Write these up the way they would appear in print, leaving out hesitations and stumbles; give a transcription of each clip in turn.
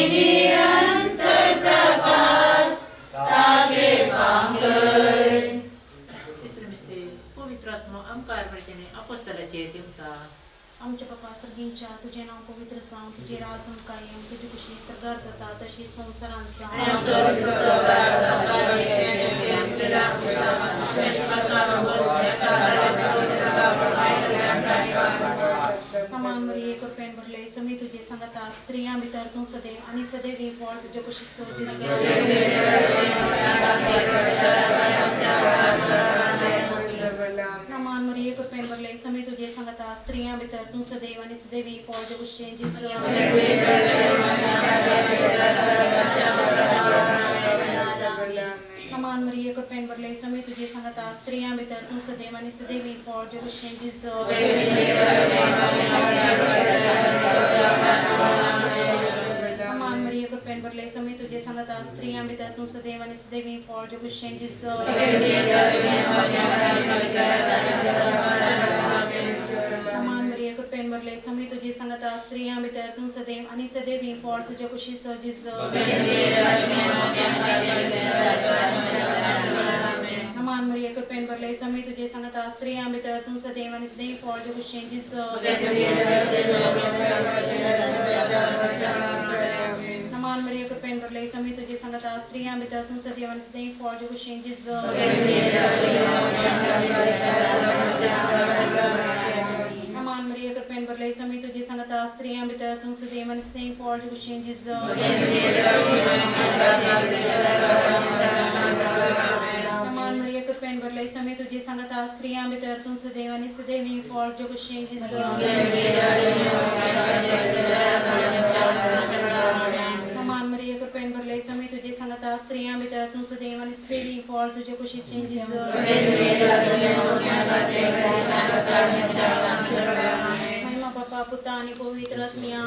निरंतर सर्गींच्या तुझे नाव पवित्र जावं, तुझे राजन कायम, तुझी कुशी सर्गार्थता तशी संसारांचा हमान मरी एक पेन भरले समी तुझे संगता स्त्रियां भितर तू सदैव आणि सदैव ही फळ तुझे कुशी सोजी हमान मरी एक पेन भरले समी तुझे संगता स्त्रियां भितर तू सदैव आणि सदैव ही फळ तुझे कुशी हमान मरी एक पेन भरले समी तुझे संगता स्त्रियां भितर तू सदैव आणि सदैव ही फळ तुझे कुशी हमान मरी एक पेन भरले समी तुझे संगता स्त्रियां भितर तू सदैव आणि सदैव ही फळ तुझे कुशी हमान मरी एक पेन भरले समी तुझे संगता स्त्रियां भितर तू सदैव आणि सदैव ही फळ तुझे कुशी हमान मरी एक पेन भरले समी तुझे संगता स्त्रियां भितर तू सदैव आणि सदैव फळ तुझे कुशी हमान मरी एक पेन भरले समी तुझे संगता स्त्रियां भितर तू सदैव आणि सदैव फळ तुझे कुशी हमान मरी एक पेन भरले समी तुझे संगता स्त्रियां भितर तू सदैव आणि सदैव फळ तुझे कुशी हमान मरी एक पेन भरले समी तुझे संगता स्त्रियां भितर तू सदैव आणि सदैव ही फळ तुझे कुशी हमान मरी एक पेन भरले समी तुझे संगता स्त्रियां भितर तू सदैव आणि सदैव ही फळ तुझे कुशी महिमा बापा पुता आणि पवित्र आत्म्या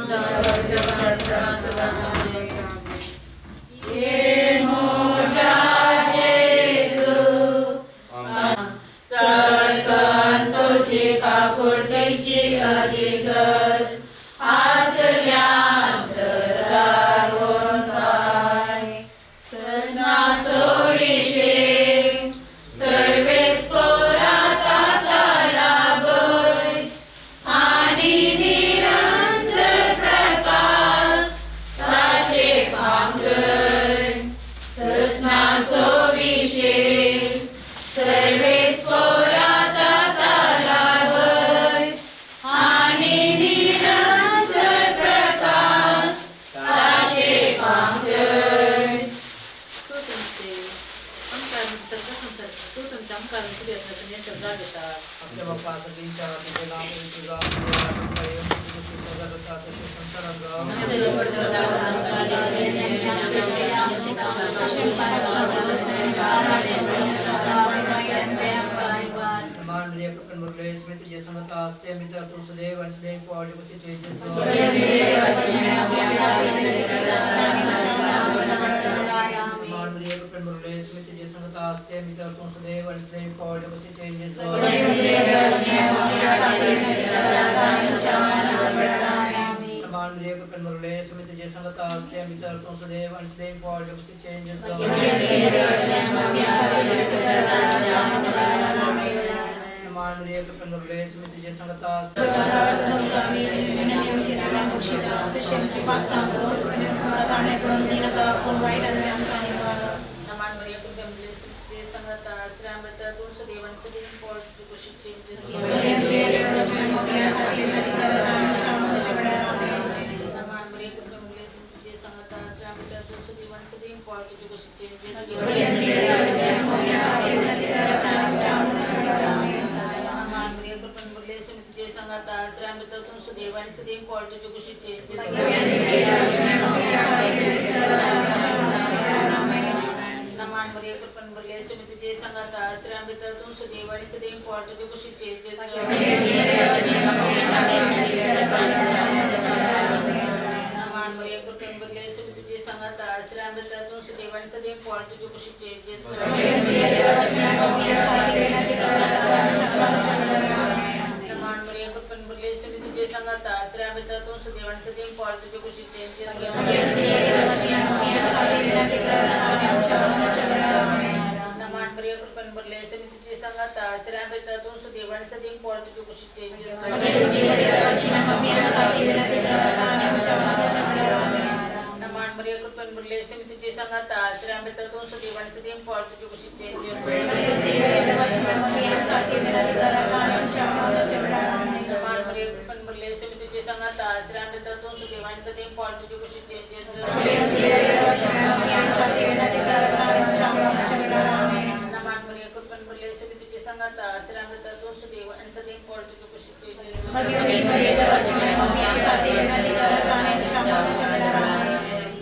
Namaste. मुरले समितीचे संगता श्री आंबेडकर दोन सदैवान सदैव फळ तुझे कुशीचे जमान मुरे पण मुरले समितीचे संगता श्री आंबेडकर दोन सदैवान सदैव फळ तुझे कुशीचे नमान मुरे पण मुरले समितीचे संगता श्री आंबेडकर दोन सदैव आणि सदैव फळ तुझे कुशीचे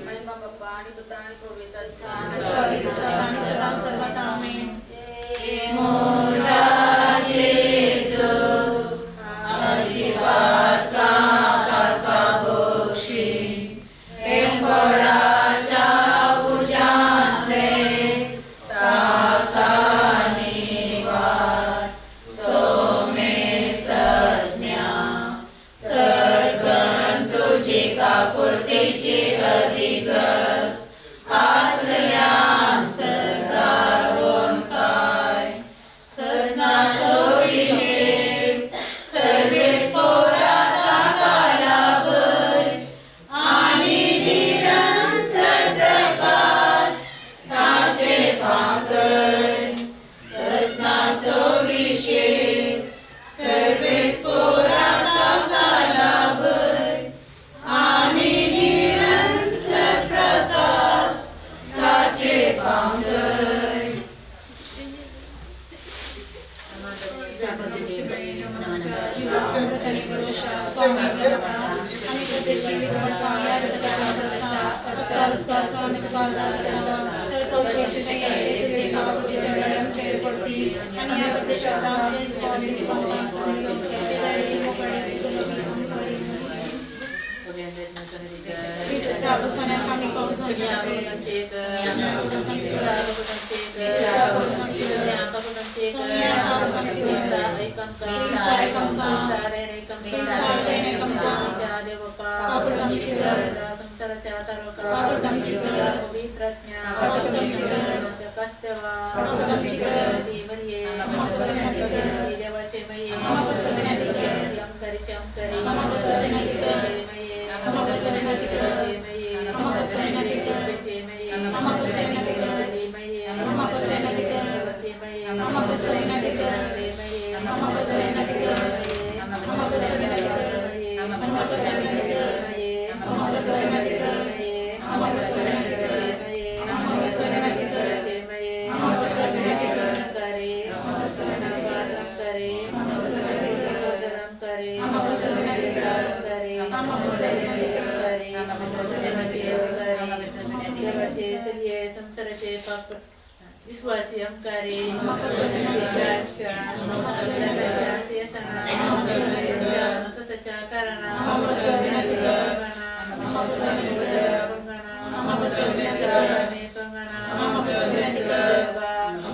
महिमा बाप्पा आणि पुत्र आणि पवित्र विश्वासी हमकारे सच्चा करना Say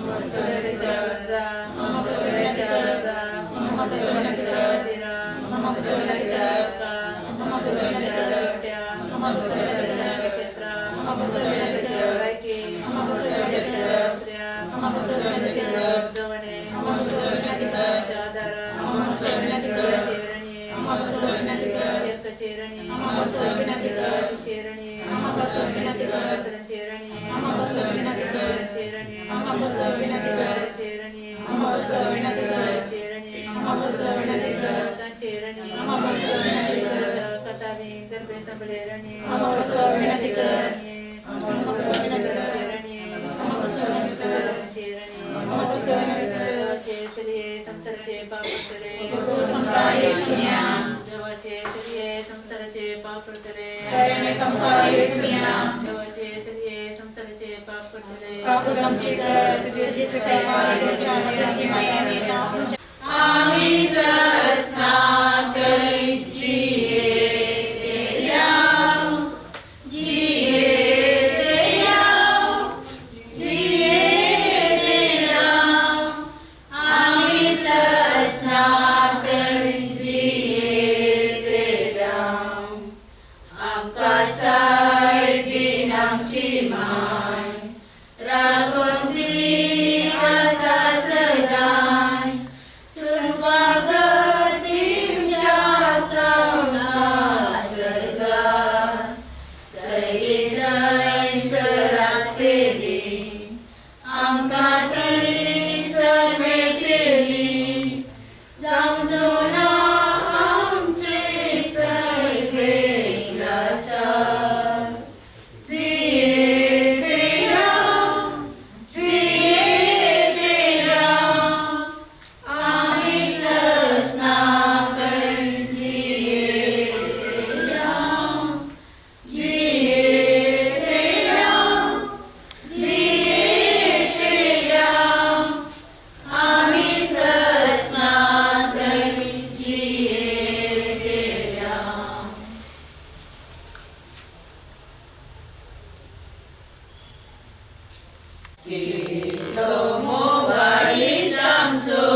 Kitlo mo bayi samsu,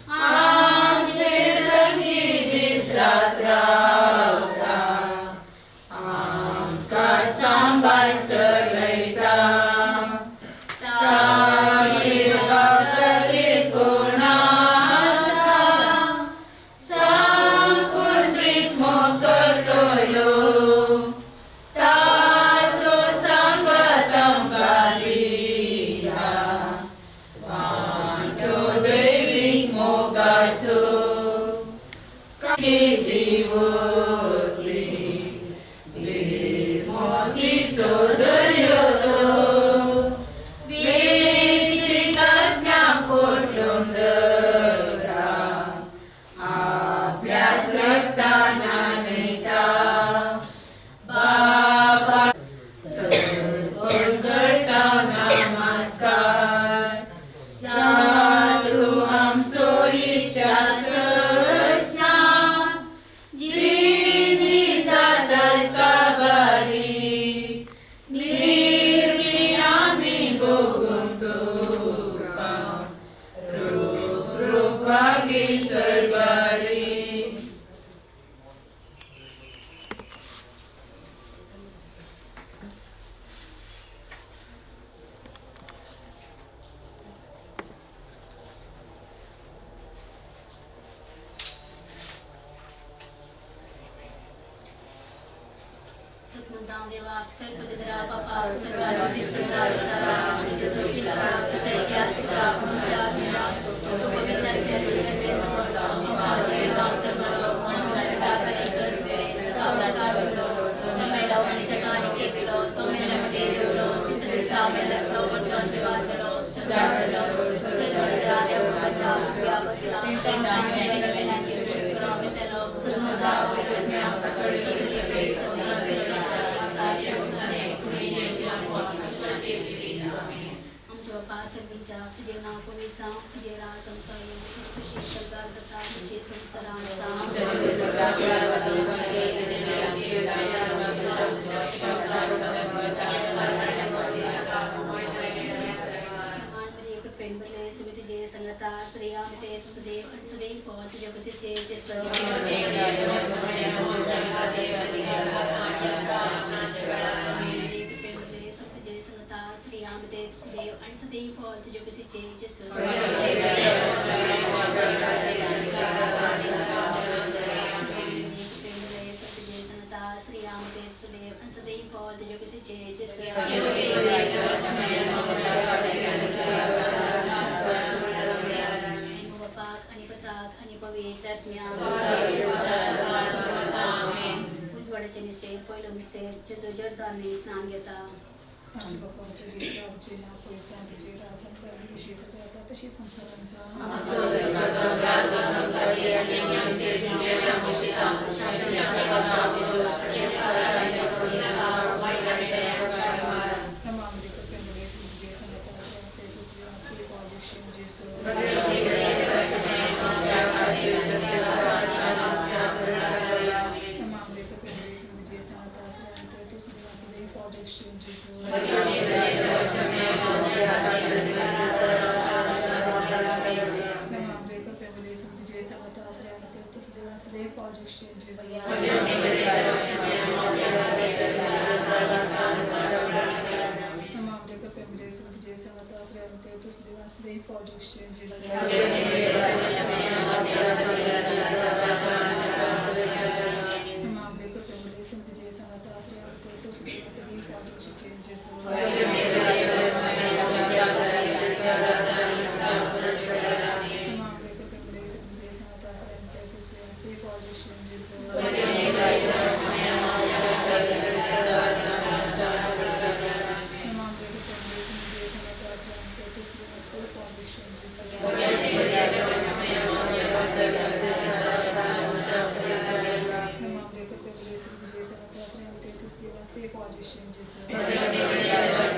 amce sanggit distratrauta, angkat sampai selaita, tahi bakarit punasa, sampun ritmo kertolo. Amen.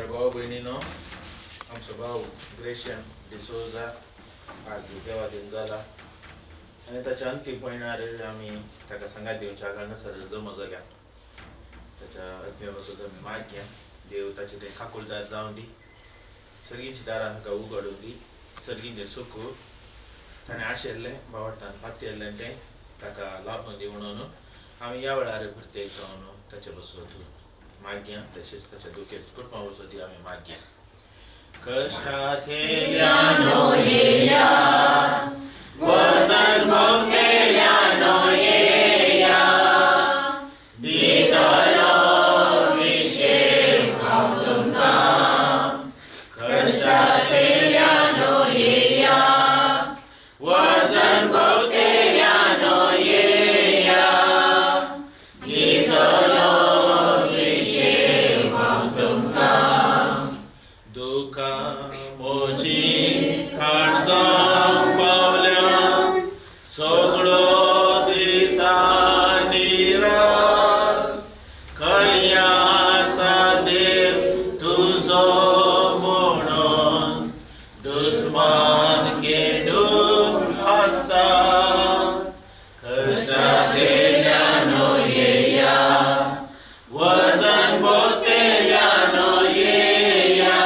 भाऊ बहिणीनो, आमचो भाऊ ग्रेशियन डिसोजा आज देवा दिन झाला आणि त्याच्या अंतिम महिन्यार आम्ही ताका सांगात देवच्या हांगासर जमो जाल्या त्याच्या आत्म्यापासून आमी मागया देव ताचे ते खाकुलदार जावन दी सगळींची दारां ताका उगडून दी सगळींचे सुख ताणें आशिल्लें भावार्थान पातयल्लें तें ताका लाभून दी म्हणून आमी ह्या वेळार प्रत्येक जावन ताचे बसत मागया तशेंच ताच्या दुखेच कुटुंबा वचत आमी मागया कष्टात येयल्यानो येया वचन भोगलेल्यानो येया दितलो विशेष हांव तुमकां कष्टात येयल्यानो येया वचन भोगलेल्यानो येया दितलो विशेष हांव तुमकां दुखा मोची काळजां पावल्या सगळो दिसांनी रात खंय आसा देव तुजो म्हणून दुस्मान खेडून आसता कश्टात येयल्यानो येया वजन भोगलेल्यानो येया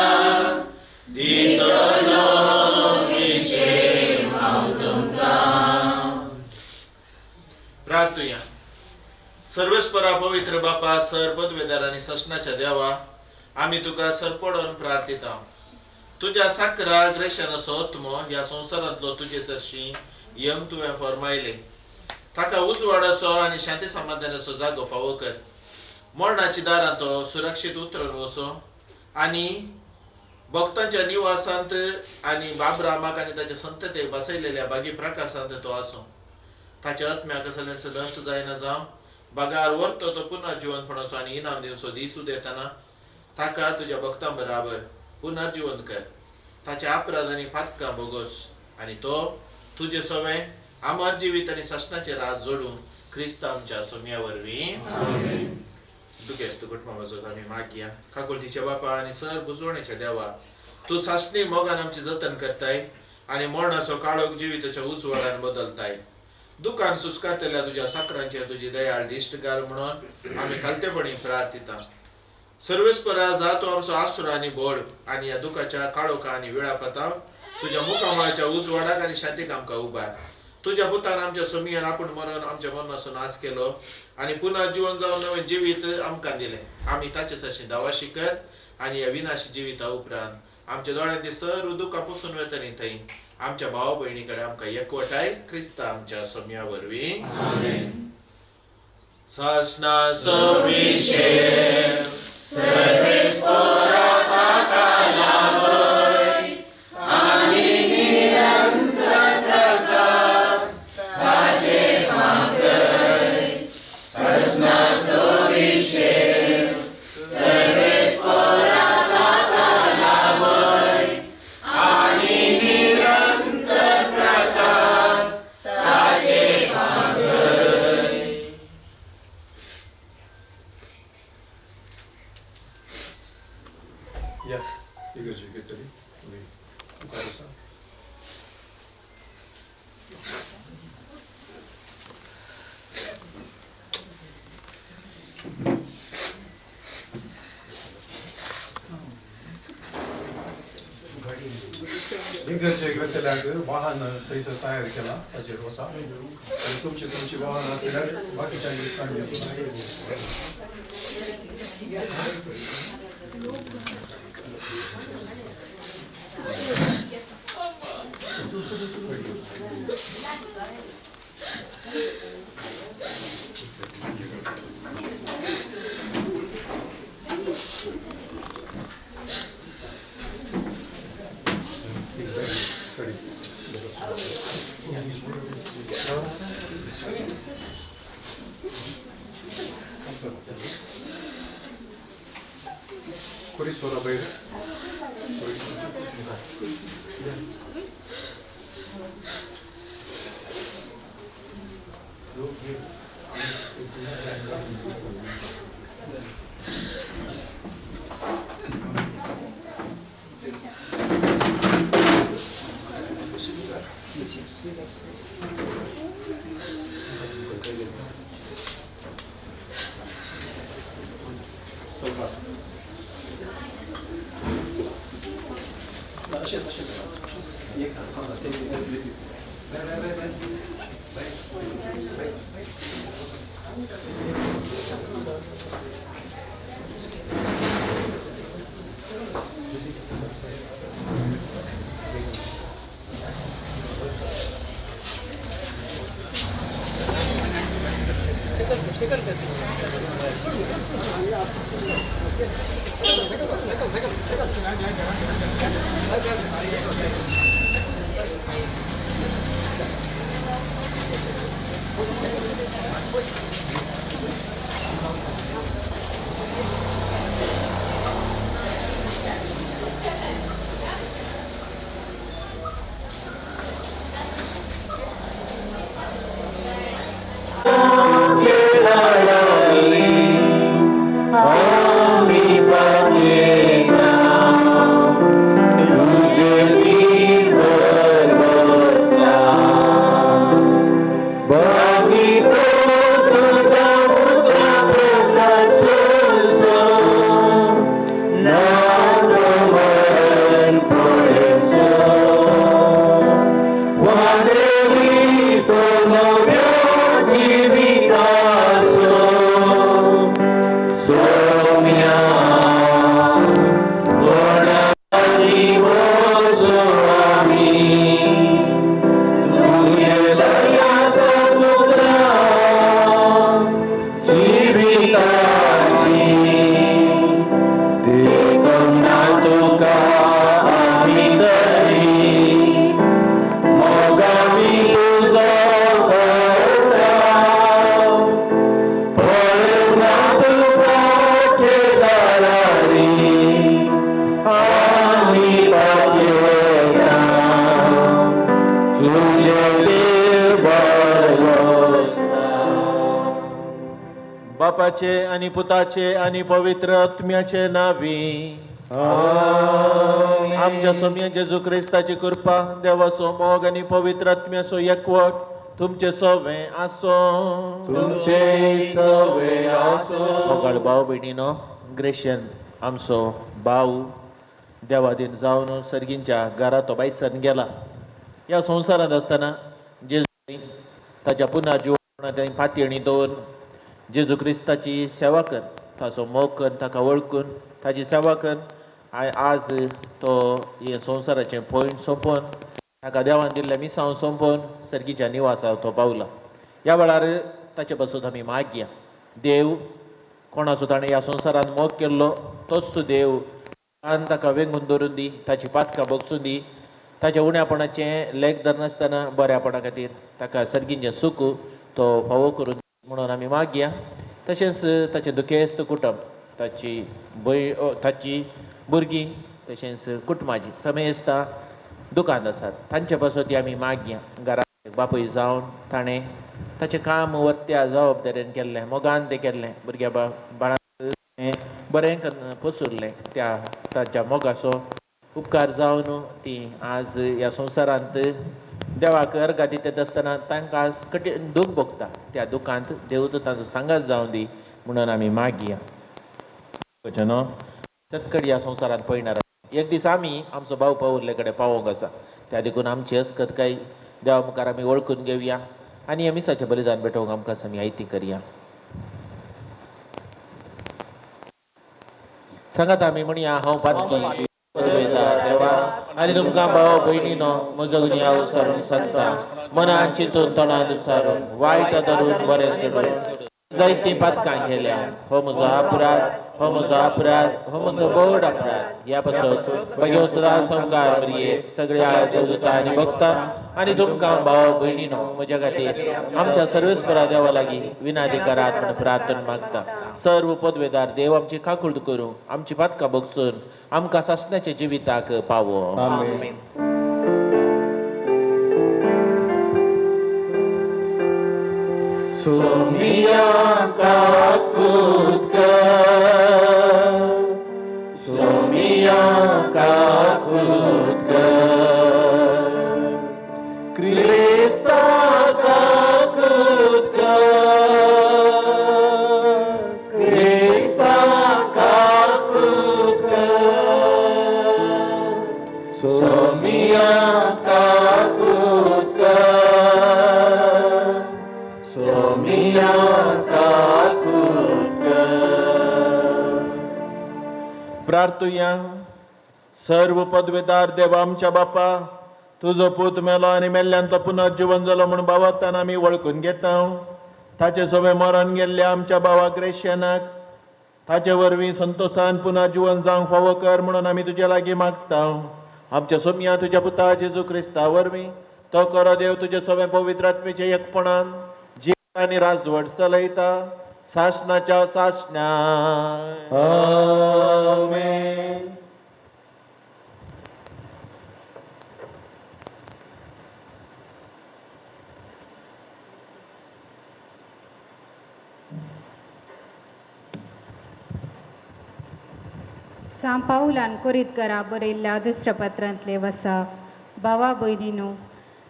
दितलो विशेष हांव तुमकां प्रार्थुया सर्वेस्परा पवित्र बापा सर पदवेदार आनी सशनाच्या देवा आमी तुका सरपडून प्रार्थिता तुज्या साकरा ग्रेशन असो आत्मो ह्या संवसारांतलो तुजे चरशी यंग तुवें फरमायले ताका उजवाड असो आनी शांती समाधान असो जागो फावो कर मरणाची दारां तो सुरक्षीत उतरून वचो आनी भक्तांच्या निवासांत आनी बाबरामाक आनी ताच्या संततेक बसयलेल्या बागी प्रकाशांत तो आसो ताच्या आत्म्याक कसलें नश्ट जायना जावं बागार व्हरतो तो पुनर्जिवंतपणाचो आनी इनाम दिवचो दिसूं देतना ताका तुज्या भक्तां बराबर पुनर्जिवंत कर ताच्या अपराध आनी फातकां बोगोस आनी तो तुजे सवें अमर जिवीत आनी सशनाचे राज जोडूं क्रिस्त आमच्या सोम्या वरवीं दुखेस्त कुटुंबाचो आमी मागया खाकुलतीचे बापा आनी सर बुजवणेच्या देवा तूं सासणी मोगान आमची जतन करताय आनी मरणाचो काळोख जिविताच्या उजवाडान बदलताय दुकान सुस्कारतल्या तुज्या साकरांचेर तुजी दयाळ दिश्टकार म्हणून आमी खालतेपणी प्रार्थिता सर्वेस्परा जातो आमचो आसुर आनी बोड आनी ह्या दुखाच्या काळोखा आनी वेळापतां तुज्या मुखामळाच्या उजवाडाक आनी शांतीक आमकां उबार तुज्या पुतान आमच्या सोमियान आपूण मरण आमच्या मरणाचो नाश केलो आनी पुनर्जीवन जावन नवें जिवीत आमकां दिलें आमी ताचे सशी दावाशी कर आनी ह्या विनाशी जिविता उपरांत आमच्या दोळ्यांनी सर दुखां पुसून वेतनी थंय आमच्या भाव भयणी कडेन आमकां एकवटाय क्रिस्त आमच्या सोम्या वरवीं सशना सविशेष सर्वेस्परा ताका लागय आनी निरंतर प्रकाश ताचे मागय सशना सविशेष या 이거지 그랬더니 우리 국가에서 이것들랑 그 와하는 더 있어 쌓여 이렇게 나 어제 로사 tumci 와하나 그날 막기장이 참여 Kurisola bayır. बापाचे आणि पुताचे आणि पवित्र आत्म्याचे नावी आमच्या सोम्य जेजू क्रिस्ताची कृपा देवाचो मोग आणि पवित्र आत्म्याचो एकवट तुमचे सवे आसो मोगाळ भाव भयणीनो ग्रेशन आमचो भाऊ देवादीन जावन सर्गींच्या घरा तो भायसर गेला ह्या संवसारांत आसतना जेजू ताच्या पुना जिवनांत फाटी दवरून जेजू क्रिस्ताची सेवा कर ताचो मोग कर ताका वळखून ताची सेवा कर आज तो हे संवसाराचें पॉयंट सोंपोवन ताका देवान दिल्ल्या मिसांव सोंपोवन सर्गीच्या निवासार तो पावला ह्या वेळार ताचे पासून आमी मागया देव कोणाचो ताणें ह्या संवसारांत मोग केल्लो तोच देव आन ताका वेंगून दवरून दी ताची पातकां भोगसून दी ताच्या उण्यापणाचें लेख धरनासतना बऱ्यापणा खातीर ताका सर्गीचें सूख तो फावो करून म्हणून आमी मागया तशेंच ताचे दुखेस्त कुटुंब ताची भुरगीं तशेंच कुटुंबाची समेस्ता दुकान आसात तांचे पासून ती आमी मागया घरा बापूय जावन ताणें ताचें काम वत्या जबाबदारेन केल्लें मोगान तें केल्लें भुरग्या बाळांक बरें पसुरलें त्या क्रिस्ताच्या मोगाचो उपकार जावन ती आज ह्या संवसारांत देवाक अर्घा दितात आसतना तांकां आज कठीण दूख भोगता. त्या दुखांत देव तांचो सांगात जावं दी म्हणून आमी मागया. न्हू तत्कड ह्या संवसारांत पळयणार. एक दीस आमी आमचो भाव पावुर्ले कडेन पावोंक आसा. त्या देखून आमची अस्कत काही देवा मुखार आमी वळखून घेवया आनी ह्या मिसाचें बलिदान भेटोवंक आमकां आमी आयती करया. सांगात आमी म्हणया हांव पातकी देवा आनी तुमकां भाव भयणीनो म्हजो गुन्यांव विसरूंक शकता. मनान चिंतून तोंडान विचारून वायट धरून बरें सोडून जायतीं पातकां केल्या. हो म्हजो अपराध, हो म्हजो अपराध, हो म्हजो बोड अपराध. ह्या पासत म्हज्यो सदां संकार मरये सगळ्या देवदूतां आनी भक्तां आनी तुमकां भाव भयणीनो म्हज्या खातीर आमच्या सर्वेस्परा देवा लागीं विनाधिकारात म्हणून प्रार्थना मागता. सर्व पदवेदार देव आमची खाकुर्द करूं, आमची पातकां भोगसून आमकां सासणाच्या जिविताक पावो. आमेन. सोमिया काकुद सोमिया काकुद क्रिस्ता काकुद क्रिस्ता काकुद सोमिया काकुद सोमिया काकुद. प्रार्थुया. सर्व पदवेदार देवा आमच्या बापा, तुजो पूत मेलो आनी मेल्ल्यान तो पुनर्जीवन जालो म्हूण भावार्थान आमी वळखून घेता. ताचे सवे मरण गेल्ल्या आमच्या भावा ग्रेशियनाक ताचे वरवीं संतोशान पुनर्जीवन जावंक फावो कर म्हणून आमी तुजे लागीं मागता. आमच्या सोम्या तुज्या पुता जेजू क्रिस्ता वरवीं तो करो देव तुजे सवे पवित्र आत्मेचे एकपणान आनी राजवट चलयता सासणाच्या सासण्या. आमेन. सांत पाऊलान कोरीतकरा बरयल्ल्या दुसऱ्या पत्रांतले वसा. भावा भयणीनो,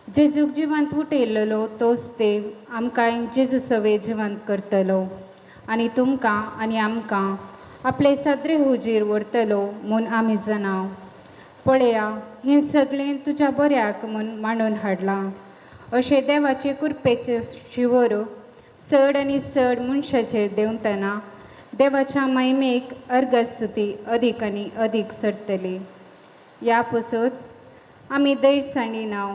जेजूक जिवंत उठयल्लो तोच देव आमकां जेजू सवे जिवंत करतलो आनी तुमकां आनी आमकां आपले सद्रे हुजीर व्हरतलो म्हूण आमी जाणाव. पळया, हें सगळें तुज्या बऱ्याक म्हूण मांडून हाडलां. अशें देवाचे कृपेचे शिवर चड आनी चड मनशाचेर देंवतना देवाच्या महिमेक अर्गस्तुती अदीक आनी अदीक चडटली. ह्या पसत आमी दैरसाणी नाव.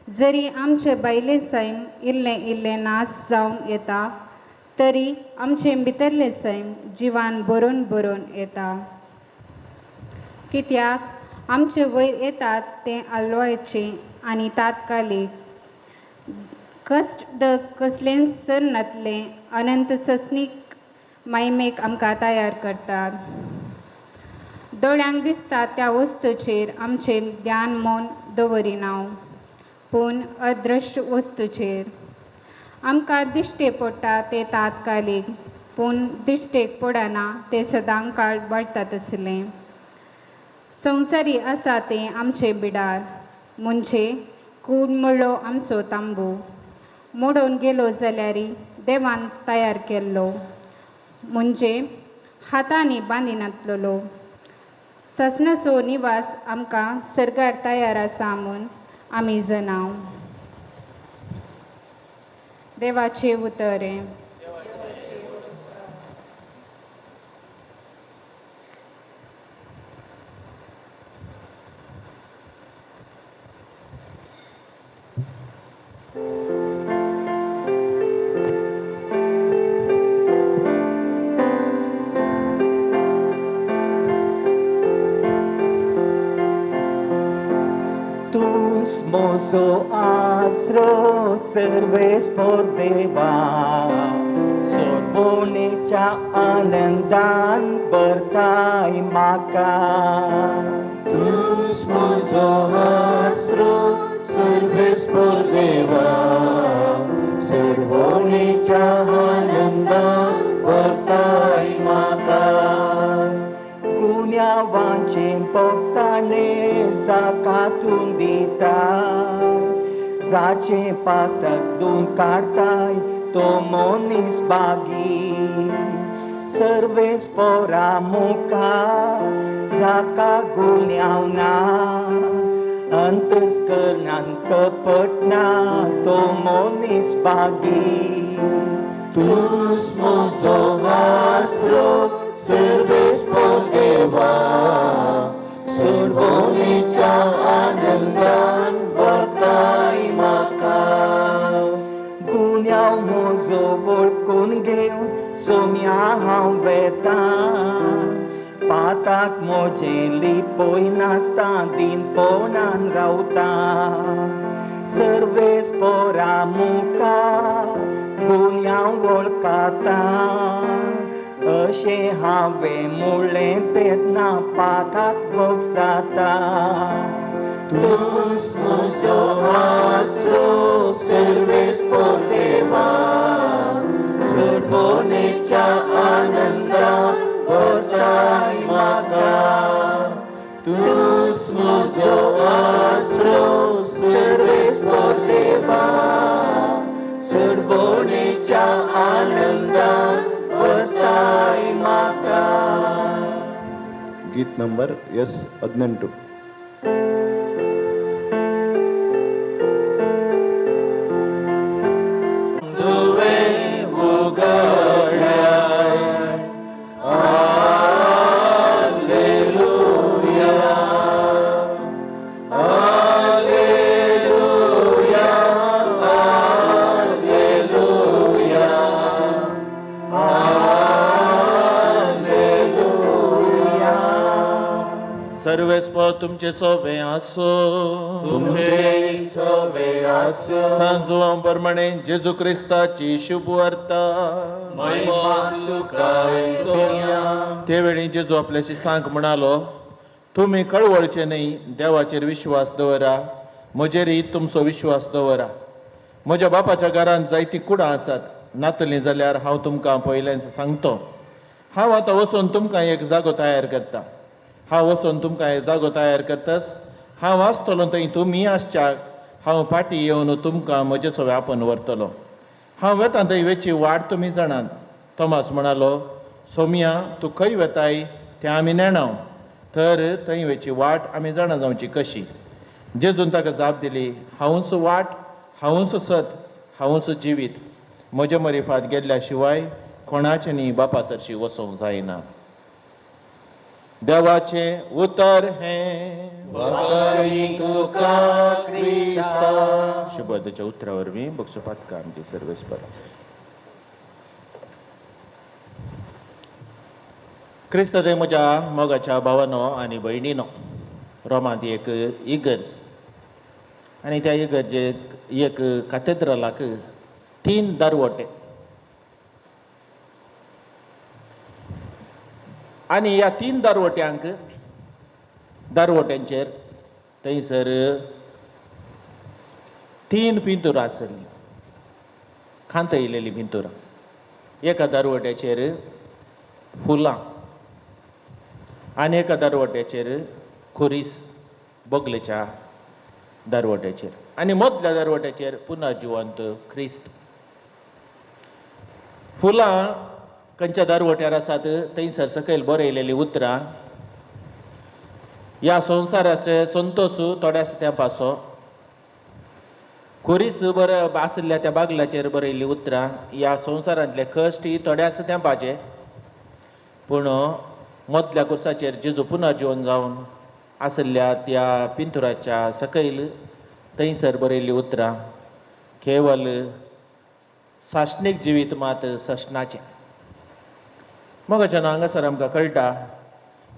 जरी आमचे बायले सैम इल्लें इल्लें नाच जावन येता तरी आमचे भितरले सैम जिवान बरोवन बरोवन येता. कित्याक आमचे वयर येतात ते आल्वायचे आनी तात्कालीक कश्ट कसलें सरनातले अनंत ससनीक महिमेक आमकां तयार करतात. दोळ्यांक दिसता त्या वस्तूचेर आमचें ध्यान मन दवरिनाव, पूण अदृश्य वस्तूचेर. आमकां दिश्टे पडटा ते तात्कालीक, पूण दिश्टेक पडना ते सदां काळ वाडटात आसलें. संवसारी आसा तें आमचें बिडार, म्हणजे कूड म्हणलो आमचो तांबू. मोडून गेलो जाल्यार देवान तयार केल्लो, म्हणजे हातांनी बांदिनातलो. ससनाचो निवास आमकां सर्गार तयार आसा म्हूण आमी जाणाव. देवाचे उतरें. Mozo astro serves por deva, sorbonecha anandan bertai maka. Tus mozo astro serves por deva, sorbonecha anandan bertai maka. Gunyawan जाचे पोसाने जाकातून दिताय जाचे पातक दून काढताय तो मोनीस बागी सर्वेस पोरा मुखार जाका गुण्यावना अंतस्करणांत पटना तो मोनीस बागी तूच म्हजो आसरो सर्वेस देवा सर्वोनीच्या आनंदान भरताय म्हाका गुन्यांव म्हजो वळखून घेवन सोम्या हांव वेता पाताक म्हजें लिपोय नासता दिनपणान रावता सर्वेस पोरा मुखार गुन्यांव वळखाता अशें हांवें मुळ्ळें तेन्ना पाताक वखसाता तूच म्हजो आसरो सर्वेस देवा सर्वोनीच्या आनंदान भरताय म्हाका तूच म्हजो आसरो सर्वेस देवा सर्वोनीच्या आनंदान भरताय म्हाका. गीत नंबर S18. तुवे उगड्याय हालेलुया हालेलुया हालेलुया हालेलुया. सर्वेस्प तुमचे सोबे आसो तुमचे सोबे आसो सांजोवा प्रमाणे जेजू क्रिस्ताची शुभ वार्ता महिमा तुका सोम्या ते वेळी जेजू आपल्याशी सांग म्हणालो तुम्ही कळवळचे नाही देवाचेर विश्वास दवरा म्हजेरय तुमचो विश्वास दवरा म्हज्या बापाच्या घरांत जायतीं कुडां आसात नातलीं जाल्यार हांव तुमकां पयलेंच सांगतो हांव आतां वचून तुमकां एक जागो तयार करता हांव वचून तुमकां एक जागो तयार करतास हांव आसतलो थंय तुमी आसच्याक हांव फाटीं येवन तुमकां म्हजे सगळे आपोवन व्हरतलो हांव वेता थंय वेची वाट तुमी जाणात तोमास म्हणालो सोम्या तूं खंय वेताय तें आमी नेणाव तर थंय वेची वाट आमी जाणा जावची कशी जेजून ताका जाप दिली हांवूच वाट हांवूच सत हांवूच जिवीत म्हजे मरिफात गेल्ल्या शिवाय कोणाचे न्ही बापा सरशी वचोंक जायना देवाचे उतर हें शुभदेच्या उतरा वरवीं बक्षपात आमची सर्वेस्पर क्रिस्त देव म्हज्या मोगाच्या भावानो आनी भयणीनो रोमांत एक इगर्ज आनी त्या इगर्जेक एक कॅथेड्रलाक 3 दरवटे आनी ह्या 3 दरवट्यांक दरवट्यांचेर थंयसर 3 पिंतुरां आसलीं खांतयलेलीं पिंतुरां एका दरवट्याचेर फुलां आनी एका दरवट्याचेर खुरीस बोगलेच्या दरवट्याचेर आनी मदल्या दरवट्याचेर पुनर्जिवंत ख्रिस्त फुलां खंयच्या दरवट्यार आसात थंयसर सकयल बरयलेलीं उतरां ह्या संवसाराचे संतोश थोड्याच तेंपाचो खुरीस आशिल्ल्या त्या बागलाचेर बरयल्लीं उतरां ह्या संवसारांतले कश्ट ही थोड्याच तेंपाचे पूण मदल्या कुर्साचेर जेजू पुनर्जिवन जावन आशिल्ल्या त्या पिंतुराच्या सकयल थंयसर बरयल्लीं उतरां केवल साश्णीक जिवीत मात सशनाचें मगाच्यान हांगासर आमकां कळटा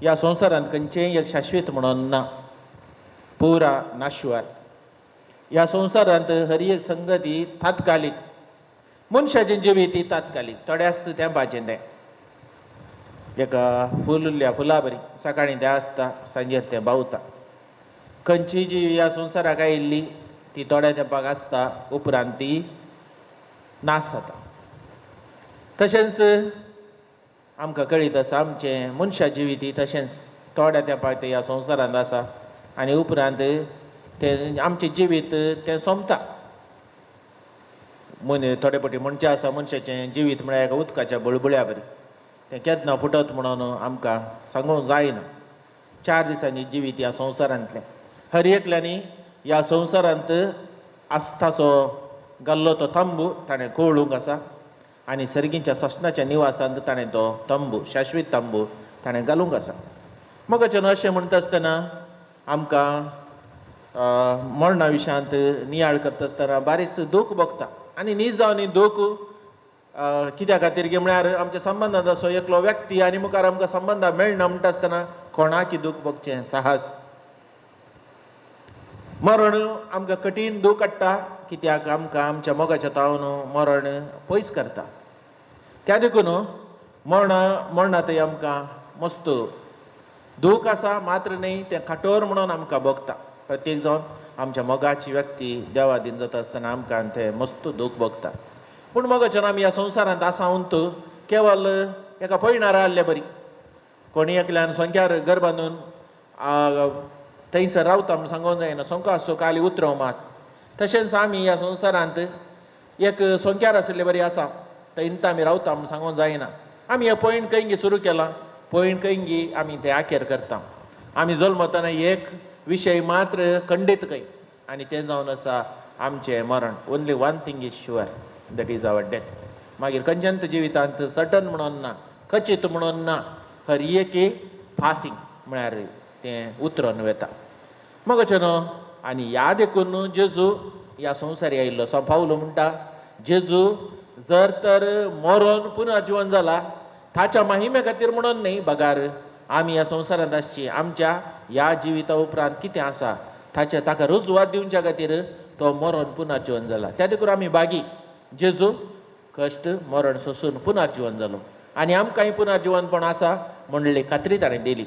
ह्या संवसारांत खंयचेंय एक शाश्वीत म्हणून ना पुरा नाशवार ह्या संवसारांत हर एक संगती तात्कालीक मनशाचें जिवीत ही तात्कालीक थोड्याच तेंपाचें तें एका फुलल्या फुला बरी सकाळीं तें आसता सांजेर तें बावता खंयची जी ह्या संवसाराक आयिल्ली ती थोड्या तेंपाक आसता उपरांत ती नाश जाता तशेंच आमकां कळीत आसा आमचें मनशा जिवीत ही तशेंच थोड्या तेंपाक ते ह्या संवसारांत आसा आनी उपरांत ते आमचें जिवीत तें सोंपता. थोडे फावटी म्हणचे आसा मनशाचें जिवीत म्हळ्यार एका उदकाच्या बळबळ्या बरी, तें केन्ना फुटत म्हणून आमकां सांगूंक जायना. 4 दिसांनी जिवीत ह्या संवसारांतलें. हर एकल्यानी ह्या संवसारांत आस्थाचो घाल्लो तो तंबू ताणें कोळूंक आसा आनी सर्गींच्या ससनाच्या निवासांत ताणें तो तंबू, शाश्वीत तंबू ताणें घालूंक आसा. मगचें अशें म्हणटा आसतना आमकां मरणा विशयांत नियाळ करता आसतना बारीकस दूख भोगता. आनी न्ही जावन ही दूख कित्या खातीर गे म्हळ्यार आमच्या संबंदांत असो एकलो व्यक्ती आनी मुखार आमकां संबंदां मेळना म्हणटा आसतना कोणाकी दूख भोगचें साहस. मरण आमकां कठीण दूख हाडटा कित्याक आमकां आमच्या मोगाच्या तावन मरण पयस करता. त्या देखून मरणांतय आमकां मस्त दूख आसा, मात्र न्ही तें कठोर म्हणून आमकां भोगता. प्रत्येक जावन आमच्या मोगाची व्यक्ती देवादीन जाता आसतना आमकां तें मस्त दूख भोगता. पूण मोगाच्यान आमी ह्या संवसारांत आसावंत केवळ एका पयणार आहले बरी. कोणी एकल्यान सोंक्यार घर बांदून थंयसर रावता म्हूण सांगूंक जायना, सोंको आसो काली उतरव मात. तशेंच आमी ह्या संवसारांत एक सोंक्यार आशिल्ले बरी आसा, थंयत आमी रावता म्हूण सांगूंक जायना. आमी हे पयण कैंगी सुरू केलां, पयण कैंगी आमी ते आखेर करता. आमी जल्मतना एक विशय मात्र खंडीत कय आनी तें जावन आसा आमचें मरण. Only one thing is sure, that is our death. मागीर खंयच्याच जिवितांत सटन म्हणून ना, खचीत म्हणून ना, हर एके पासींग म्हळ्यार तें उतरोन वेता. मगचें न्हू. आनी ह्या देखून जेजू ह्या संवसारी आयिल्लो. सो पावलो म्हणटा जेजू जर तर मरोन पुनर्जीवन जाला ताच्या महिमे खातीर म्हणून न्ही, बगार आमी ह्या संवसारांत आसची आमच्या ह्या जिविता उपरांत कितें आसा ताका रुजवात दिवच्या खातीर तो मरोन पुनर्जीवन जाला. त्या देखून आमी बागी जेजू कश्ट मरण सोंसून पुनर्जीवन जालो आनी आमकांय पुनर्जीवनपण आसा म्हणली खात्री ताणें दिली.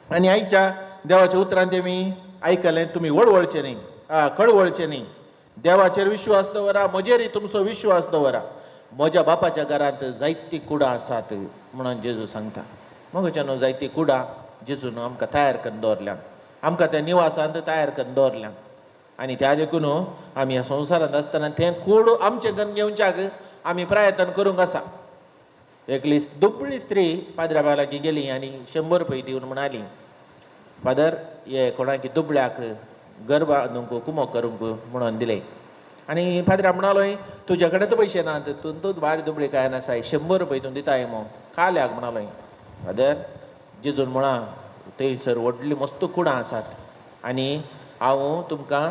आनी आयच्या देवाच्या उतरांत आमी आयकलें, तुमी वळवळचे न्ही, कळवळचे न्ही, देवाचेर विश्वास दवरा, म्हजेरय तुमचो विश्वास दवरा. म्हज्या बापाच्या घरांत जायतीं कुडां आसात म्हणून जेजू सांगता. मगच्या न्हू जायतीं कुडां जेजून आमकां तयार करून दवरल्यात, आमकां त्या निवासांत तयार करून दवरल्यात. आनी त्या देखून आमी ह्या संवसारांत आसतना तें कूड आमचें करून घेवच्याक आमी प्रयत्न करूंक आसा. एकली दुबळी स्त्री पाद्रा लागीं गेली आनी 100 रुपया दिवन म्हणाली, फादर हे कोणाकी दुबळ्याक घर बांदूंक कुमो करूंक म्हणून दिले. आनी फादरा म्हणालो, तुज्या कडेन तर पयशे नात, तूं भायर दुबळी काय नासाय, 100 रुपया तूं दिताय मो काल्याक म्हणालो. फादर जेजून म्हणा थंयसर व्हडली मस्त कुडां आसात आनी हांव तुमकां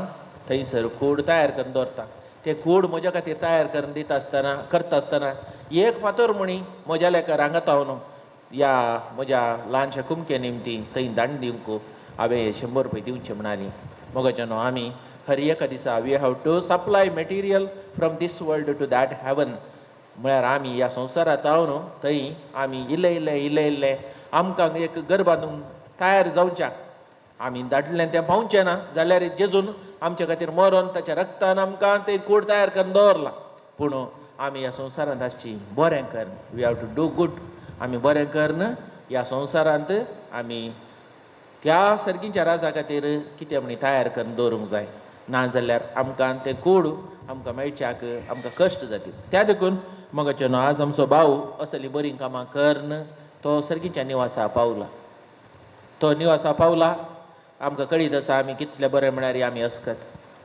थंयसर कूड तयार करून दवरता. ते कूड म्हज्या खातीर तयार करून दिता आसतना करता आसतना एक फातर म्हणी म्हज्या लेकार हांगा हांव ह्या म्हज्या ल्हानशा कुमके निमती थंय दांड दिवंक हांवें 100 रुपया दिवचे म्हणाली. मगच्या न्हू आमी हर एका दिसा we have to supply material from this world to that heaven. म्हळ्यार आमी ह्या संवसारांत न्हू थंय आमी इल्ले आमकां एक घर बांदूंक तयार जावच्याक आमी धाडलें तें पावचें ना जाल्यार जेजून आमचे खातीर मरोन ताच्या रक्तान आमकां तें कूड तयार करून दवरलां. पूण आमी ह्या संवसारांत आसची बरें कर, we have to do good. आमी बरें करन ह्या संवसारांत आमी त्या सर्गीच्या राजा खातीर कितें म्हणी तयार करून दवरूंक जाय. नाजाल्यार आमकां तें कूड आमकां मेळच्याक आमकां कश्ट जातली. त्या देखून मगचे न्हू आज आमचो भाव असली बरीं कामां करन तो सर्गीच्या निवासा पावला. तो निवासा पावला आमकां कळीत आसा आमी कितले बरें म्हळ्यार आमी अस्कत,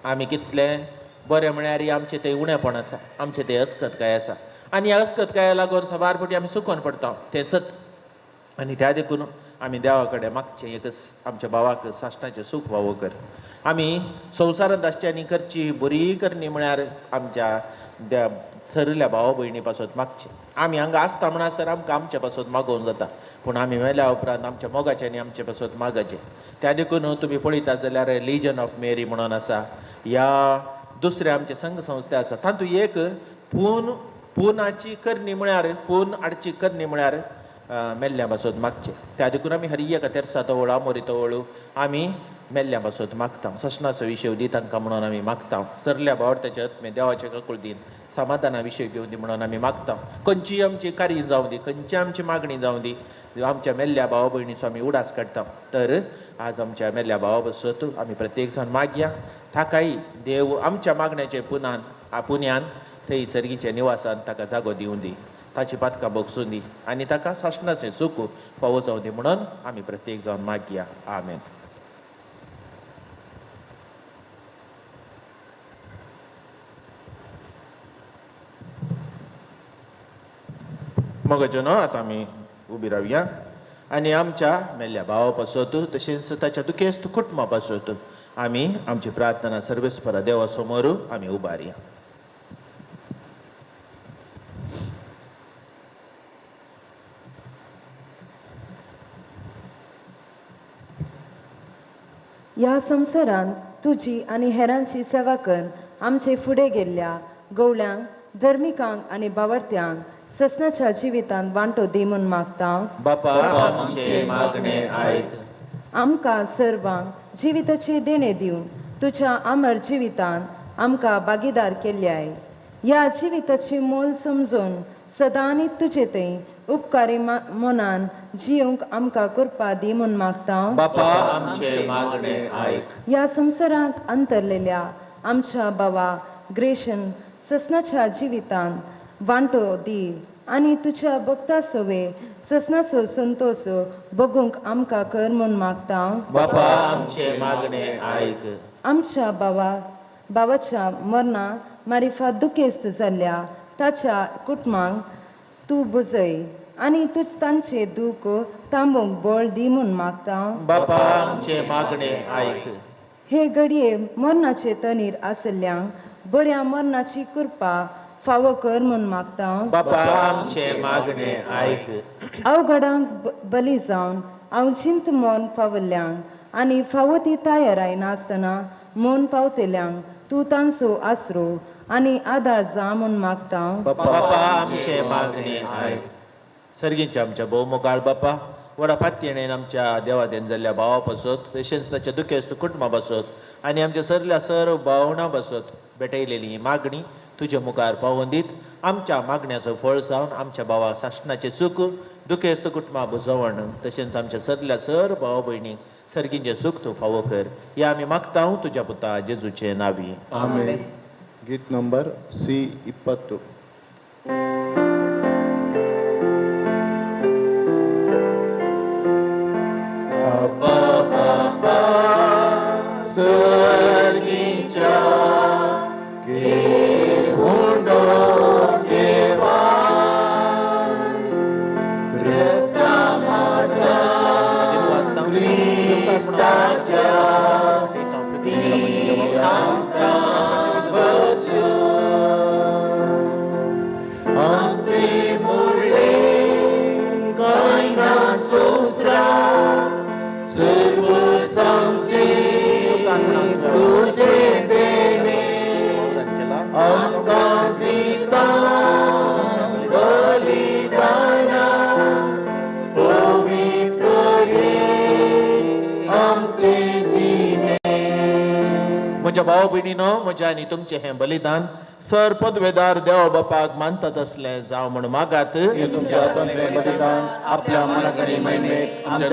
आमी कितले बरें म्हळ्यार आमचें तें उणेंपण आसा, आमचें तें अस्कतकाय आसा. आनी ह्या अस्कतकाया लागून सबार फावटी आमी सुकोन पडटा तें सत. आनी त्या देखून आमी देवा कडेन मागचें एकच आमच्या भावाक साश्टाचें सूख फावो कर. आमी संवसारांत आसची आनी करची बरी करणी म्हळ्यार आमच्या सरल्या भावा भयणी पासून मागचें. आमी हांगा आसता म्हणसर आमकां आमचे पासून मागोवंक जाता, पूण आमी मेल्या उपरांत आमच्या मोगाचें आनी आमचे पासून मागचें. त्या देखून तुमी पळयतात जाल्यार लिजन ऑफ मेरी म्हणून आसा, ह्या दुसरे आमचे संघ संस्था आसा, तातूंत एक पुनाची करणी म्हळ्यार पून हाडची करणी म्हळ्यार मेल्ल्या पासून मागचें. त्या देखून आमी हर एका तेरसा तवळू आमोरी तवळू आमी मेल्ल्या पासून मागता. ससनाचो विशय दी तांकां म्हणून आमी मागता. सरल्या भावार्थाचे आत्मे देवाचे ककूळ दीन समाधाना विशय घेवन दी म्हणून आमी मागता. खंयची आमची कार्य जावं दी, खंयची आमची मागणी जावं दी, आमच्या मेल्ल्या भावा भयणीचो आमी उडास काडटा तर आज आमच्या मेल्ल्या भावा बसत आमी प्रत्येक जाण मागया ताकाय देव आमच्या मागण्याचे पुण्यान थंय सर्गीच्या निवासान ताका जागो दिवं दी ताची पातकां बगसून दी आनी ताका सासणाचें सूख फावो जावं दी म्हणून आमी प्रत्येक जावन मागया आमेन. मग न्हू आतां आमी उबी रावया आनी आमच्या मेल्ल्या भावा पासत तशेंच ताच्या दुखेस्त कुटुंबा पासत आमी आमची प्रार्थना सर्वेस्परा देवा समोर आमी उबारया. ह्या संवसारान तुजी आनी हेरांची सेवा करून आमचे फुडें गेल्ल्या गवळ्यांक धर्मिकांक आनी बावर्त्यांक ससनाच्या जिवितांत वांटो दी म्हूण मागता. बापा आमचे मागणे आयक. आमकां सर्वांक जिविताचे देणे दिवन तुज्या अमर जिवितांत आमकां भागीदार केल्ल्याय. ह्या जिविताची मोल समजून सदांनी तुजे थंय उपकारी मनान जिवंक आमकां करपा दी म्हूण मागता. बापा आमचे मागणे आयक. ह्या संवसारांत अंतरलेल्या आमच्या भावा ग्रेशन ससनाच्या जिवितांत वांटो दी आनी तुज्या भक्ता सवे ससनाचो संतोष बगूंक आमकां कर म्हूण मागता. बापा आमचे मागणे आयक. आमच्या भावाच्या मरणा मारिफा दुखेस्त जाल्ल्या ताच्या कुटुंबांक तूं बुजय आनी तूं तांचे दूख थांबोवंक बळ दी म्हूण मागता. बापा आमचे मागणे आयक. हे घडये मरणाचे तनीर आसल्ल्यांक बऱ्या मरणाची कृपा फावो कर म्हूण मागता. बापा आमचे मागणे आयक. अवघडांक बली जावन हांव चिंत मोन पावल्ल्यांक आनी फावो ती तयाराय नासतना मोन पावतल्यांक तूं तांचो आसरो आनी आदार जा म्हूण मागता. बापा आमचे मागणे आयक. सर्गींच्या आमच्या भोवमुखार बापा व्हडा पातयेणेन आमच्या देवादेन जाल्ल्या भावा पासत तशेंच ताच्या दुखेस्त कुटुंबा पासत आनी आमच्या सरल्या सर्व भावना पासत भेटयलेली ही मागणी तुज्या मुखार पावोवन दीत आमच्या मागण्याचो फळ जावन आमच्या भावा सासणाचें सूख दुखेस्त कुटुंबा बुजवण तशेंच आमच्या सरल्या सर्व भाव भयणीक सर्गींचें सूख तूं फावो कर हे आमी मागता तुज्या पुता जेजूचे नांवी. आमेन. गीत नंबर C20. म्हज्या भाव भयणीनो म्हज्या आनी तुमचें हें बलिदान सर पदवेदार देवा बापाक मानतात असलें जावं म्हण मागात. तुमच्या हातून हे बलिदान आपल्या मनाकरी महिमेत आमच्या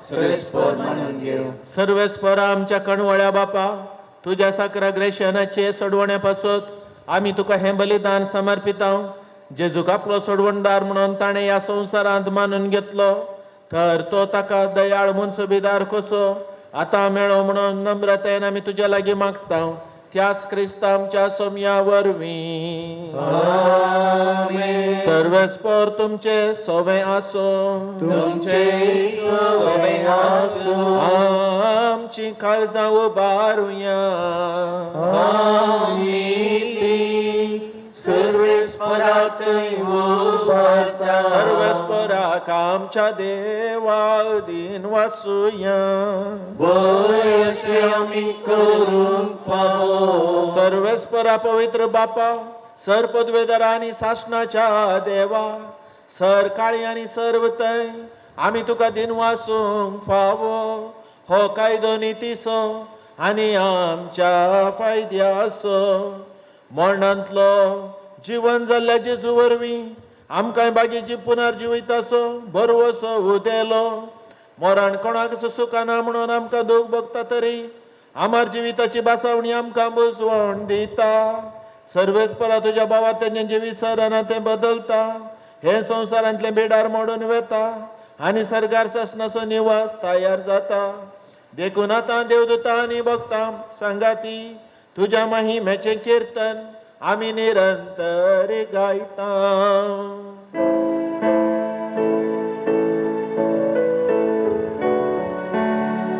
सर्वेस्पर म्हणून घेऊ. सर्वेस्पर आमच्या कणवळ्या बापा तुज्या साकरा ग्रेशनाचे सोडवण्या पासत आमी तुका हें बलिदान समर्पिता. जेजूक आपलो सोडवणदार म्हणून ताणें ह्या संवसारांत मानून घेतलो तर तो ताका दयाळ म्हूण सुबेदार कसो आतां मेळो म्हणून नम्रतेन आमी तुज्या लागीं मागता. त्याच क्रिस्ता आमच्या सोम्या वरवीं सर्वेस्पर तुमचे सोवे आसो. आमची काळजां उबारुया. सर्वेस्पराक आमच्या देवा दिन वासुया. सर्वेस्परा पवित्र बापा सर पदवेदार आनी सासणाच्या देवा सर काळी आनी सर्वतय आमी तुका दिन वासूंक फावो हो कायदो नितीसो आनी आमच्या फायद्याचो. मरणांतलो जीवन जाल्ल्या जेजू वरवीं आमकां बागेची पुनर्जिवीत असो बरवसो उदेलो मरण कोणाक सुखाना म्हणून आमकां दूख भोगता तरी आमर जिविताची बासावणी आमकां बुजवण दिता सर्वेस्परा तुज्या भावा तेजें जिवीत सराना तें बदलता हे संवसारांतले बेडार मोडून वेता आनी सरकार शासनाचो निवास तयार जाता देखून आतां देवदूतां आनी भक्तां सांगाती तुज्या महिमेचें किर्तन आमी निरंतर गायता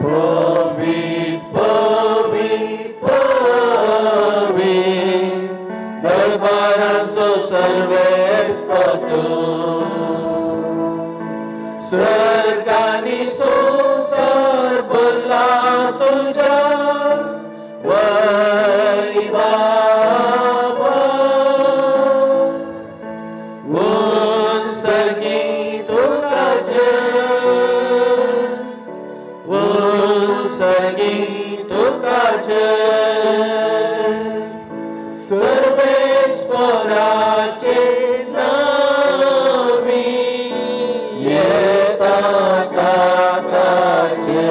पवित्र पवित्र पवित्र दरबारांचो सर्वेस्पतो स्वर्गानी संसार भरला तुझ्या वैभवा सर्गी तुकाचे सर्गी तुकाचे सर्वेश्वराचे नावी येता काकाचे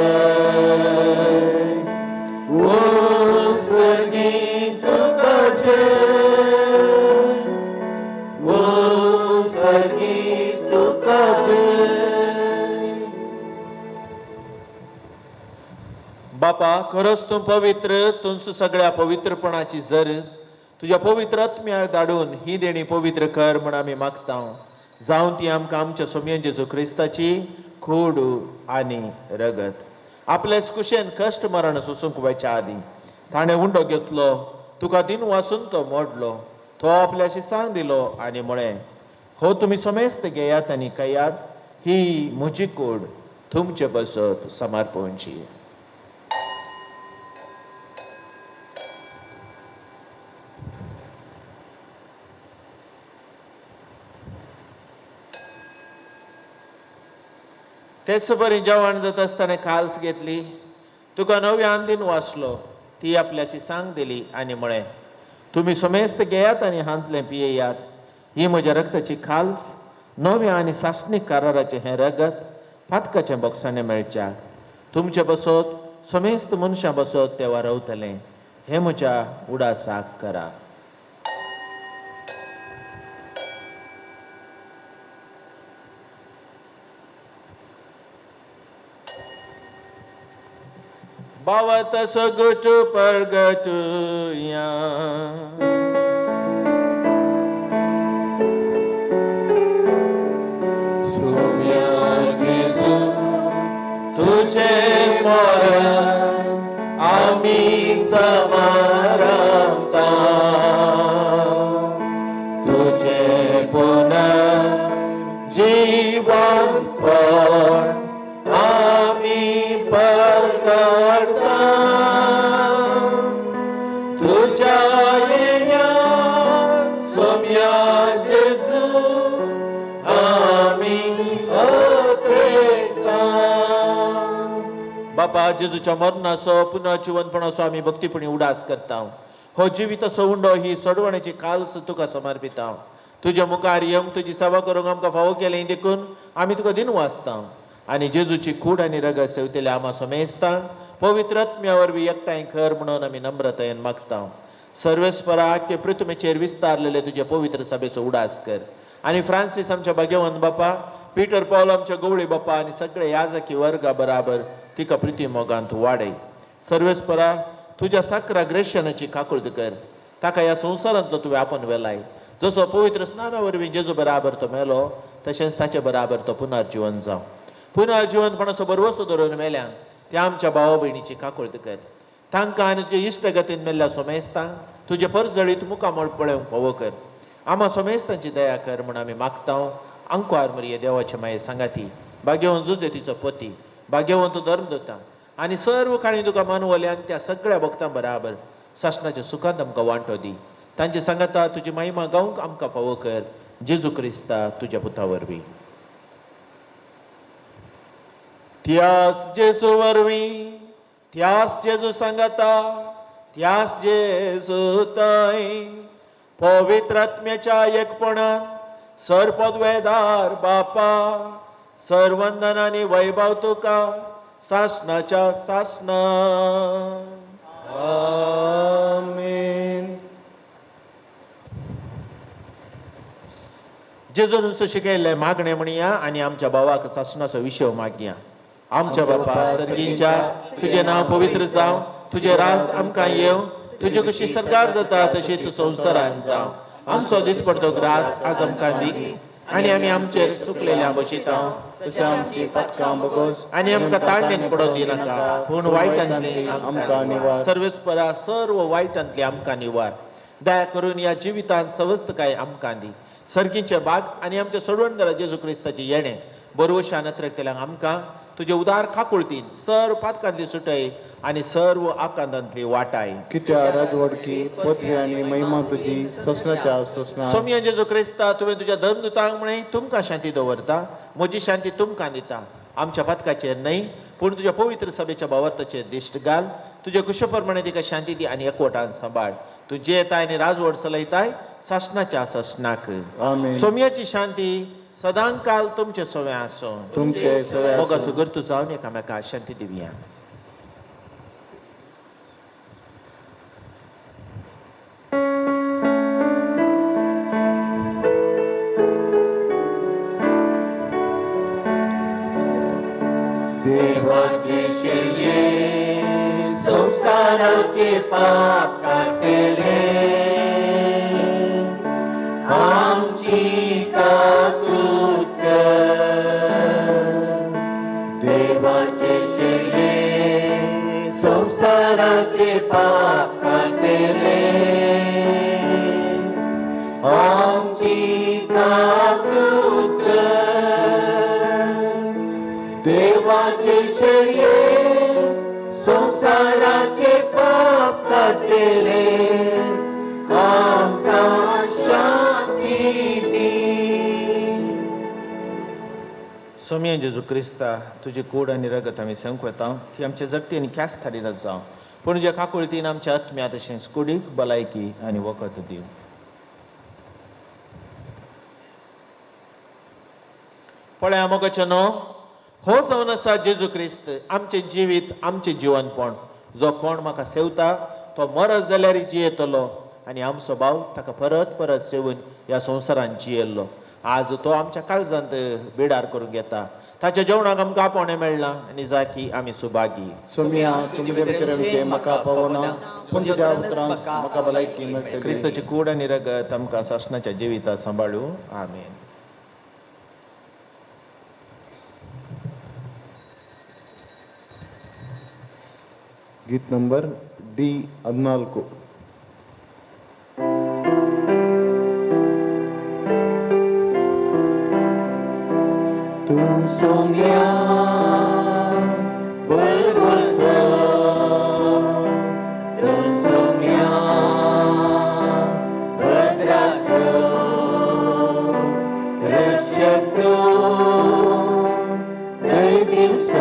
सर्गी तुकाचे सर्गी तुकाचे बापा खरोच तूं पवित्र तुमचो सगळ्या पवित्रपणाची जर तुझ्या पवित्र आत्म्याक धाडून ही देणी पवित्र कर म्हण आमी मागता जावं ती आमकां आमच्या सोमयेन जेजू क्रिस्ताची खूड आनी रगत आपल्याच कुशेन कश्ट मरण सोसूंक वयच्या आदी ताणें उंडो घेतलो तुका दिन वासून तो मोडलो तो आपल्याशी सांग दिलो आनी म्हळें हो तुमी समेस्त घेयात आनी कयात ही म्हजी कूड तुमचे बसत समर्पणची तेच बरी जेवण जात आसतना खाल्स घेतली तुका नव्यान दिन वाचलो ती आपल्याशी सांग दिली आनी म्हळें तुमी समेस्त घेयात आनी हांतलें पियेयात ही म्हज्या रक्ताची खाल्स नव्या आनी सासणीक कराराचें हें रगत फातकाच्या बॉक्सांनी मेळच्या तुमचे बसत समेस्त मनशां बसत तेवा रावतलें हें म्हज्या उडासाक करा बावत सगुट परगट या सोम्या जेजू तुझे मरण आम्ही समारंभता तुझे पुनः जीवन पण आम्ही परगटा तुझ्या सोम्या जेजू आम्ही अत्रेता बापा जेजूच्या मरणाचो पुन्हा जिवनपणाचो आम्ही भक्तीपणी उडास करता हो जिविताचो उंडो ही सोडवण्याची काल्स तुका समर्पिता तुझ्या मुखार येवंक तुजी सेवा करूंक आमकां फावो केलें देखून आमी तुका दिन वाचता आनी जेजूची कूड आनी रगत सेवतले आमा समेस्ता पवित्र आत्म्या वरवीं एकठांय कर म्हणून आमी नम्रतायेन मागता सर्वेस्परा आख्खे पृथ्वीचेर विस्तारलेले तुजे पवित्र सभेचो उडास कर आनी फ्रांसीस आमच्या भाग्यवंत बापा पीटर पौल आमच्या गवळी बापा आनी सगळे याजकी वर्गा बराबर तिका प्रिती मोगांत वाडय सर्वेस्परा तुज्या साकरा ग्रेशनाची काकुळद कर ताका ह्या संवसारांतलो तुवें आपोवन वेलाय जसो पवित्र स्नाना वरवीं जेजू बराबर तो मेलो तशेंच ताचे बराबर तो पुनर्जीवन जावं पुनर्जीवनपणाचो बरवसो धरून मेल्यान त्या आमच्या भावा भयणीची काकुळद कर तांकां आनी तुजे इश्टगतीन मेल्ल्या सोमेस्तांक तुजे परजळीत मुखामळ पळोवंक फावो कर आमा सोमेस्तांची दया कर म्हूण आमी मागता अंकुआर मरिये देवाचे माये सांगाती भाग्यवंत जुजे तिचो पती भाग्यवंत धर्मदूता आनी सर्व काणी तुका मानवल्यान त्या सगळ्या भक्तां बराबर शासनाच्या सुखांत आमकां वांटो दी तांचे सांगाता तुजी महिमा गावंक आमकां फावो कर जेजू क्रिस्ता तुज्या पुता वरवीं त्यास जेजू वरवीं त्यास जेजू सांगाता त्यास जेजू ताई पवित्र आत्म्याच्या एकपणान सरपद वेदार बापा सर्वंदन आणि वैभव तुका सासनाच्या सासना आमेन. जेजून शिकयले मागणे म्हणया आणि आमच्या भावाक सासनाचो विषय मागया. आमच्या बापा सर्गींच्या तुझे नाव पवित्र जाव, तुझे रास आमकां येव, तुझी कशी सरकार जाता तशी तू संवसारान जाव. आमचो दिसपडतो ग्रास आज आमकां दी आणि आमी आमचेर चुकलेल्या बशिता तशें आमची पथकां बगोस आणि आमकां ताळणेन पडोवं दिनाका पूण वायटांतली आमकां निवार. सर्वेस्परा सर्व वायटांतली आमकां निवार. दया करून या जिवितांत सवस्तकाय आमकां दी. सर्गीचे बाग आणि आमच्या सोडवणदार जेजू क्रिस्ताचे येणे बरोवशा नत्रेतल्यांक आमकां तुजे उदार खाकुळतीन सर्व पातकांतली सुटय आणि सर्व आकांतांतली वाटाय. कित्या राजवडकी पदवी आनी महिमा तुजी ससनाच्या ससना. सोम्य जेजू क्रिस्ता तुवें तुज्या धर्मदुतांक म्हणे तुमकां शांती दवरता, म्हजी शांती तुमकां दिता. आमच्या पथकाचेर न्हय पूण तुज्या पवित्र सभेच्या भावार्थाचेर दिश्ट घाल. तुज्या कुशप्रमाणे तिका शांती दी आनी एकवटान सांबाळ. तूं जे येताय आनी राजवड चलयताय सासनाच्या ससनाक. आमेन. सोम्याची शांती सदां काल तुमचे सोवे आसूं. तुमचे सवे मोगा सुगर तू जावन एकामेकाक शांती दिवया. देवाचे शय्ये संसाराचे पाप काटेले आमची काकूत कर. देवाचे शय्ये संसाराचे पाप काटेले आमची काकूत कर. देवाचे शय्ये संसाराचे पाप काटेले आमकां शांती दी. सोम्य जेजू क्रिस्ता तुजी कूड आनी रगत आमी संकवता ती आमच्या जगती आनी ख्यास्त थारीत जावं पूण तुज्या काकुळतीन आमच्या आत्म्या तशेंच कुडीक भलायकी आनी वखद दिव. पळया मोगाच्या न्हू हो जावन आसा जेजू क्रिस्त आमचे जिवीत आमचे जिवनपण. जो कोण म्हाका सेवता तो मरत जाल्यार जियेतलो आनी आमचो भाव ताका परत परत सेवून ह्या संवसारांत जियेल्लो. आज तो आमच्या काळजांत बिडार करूंक येता. ताच्या जेवणाक आमकां आपोवणें मेळना आनी जाकी आमी सुभागी. सोम्या तुमचे भितर आमचे म्हाका पावना पूण तुज्या उतरांत म्हाका भलायकी मेळटली. क्रिस्ताची कूड आनी रगत आमकां सासणाच्या जिवितांत सांबाळूं. आमेन. गीत नंबर D14. तू सोम्या बरवस तू सोम्या भद्रास रक्षक जय दिवस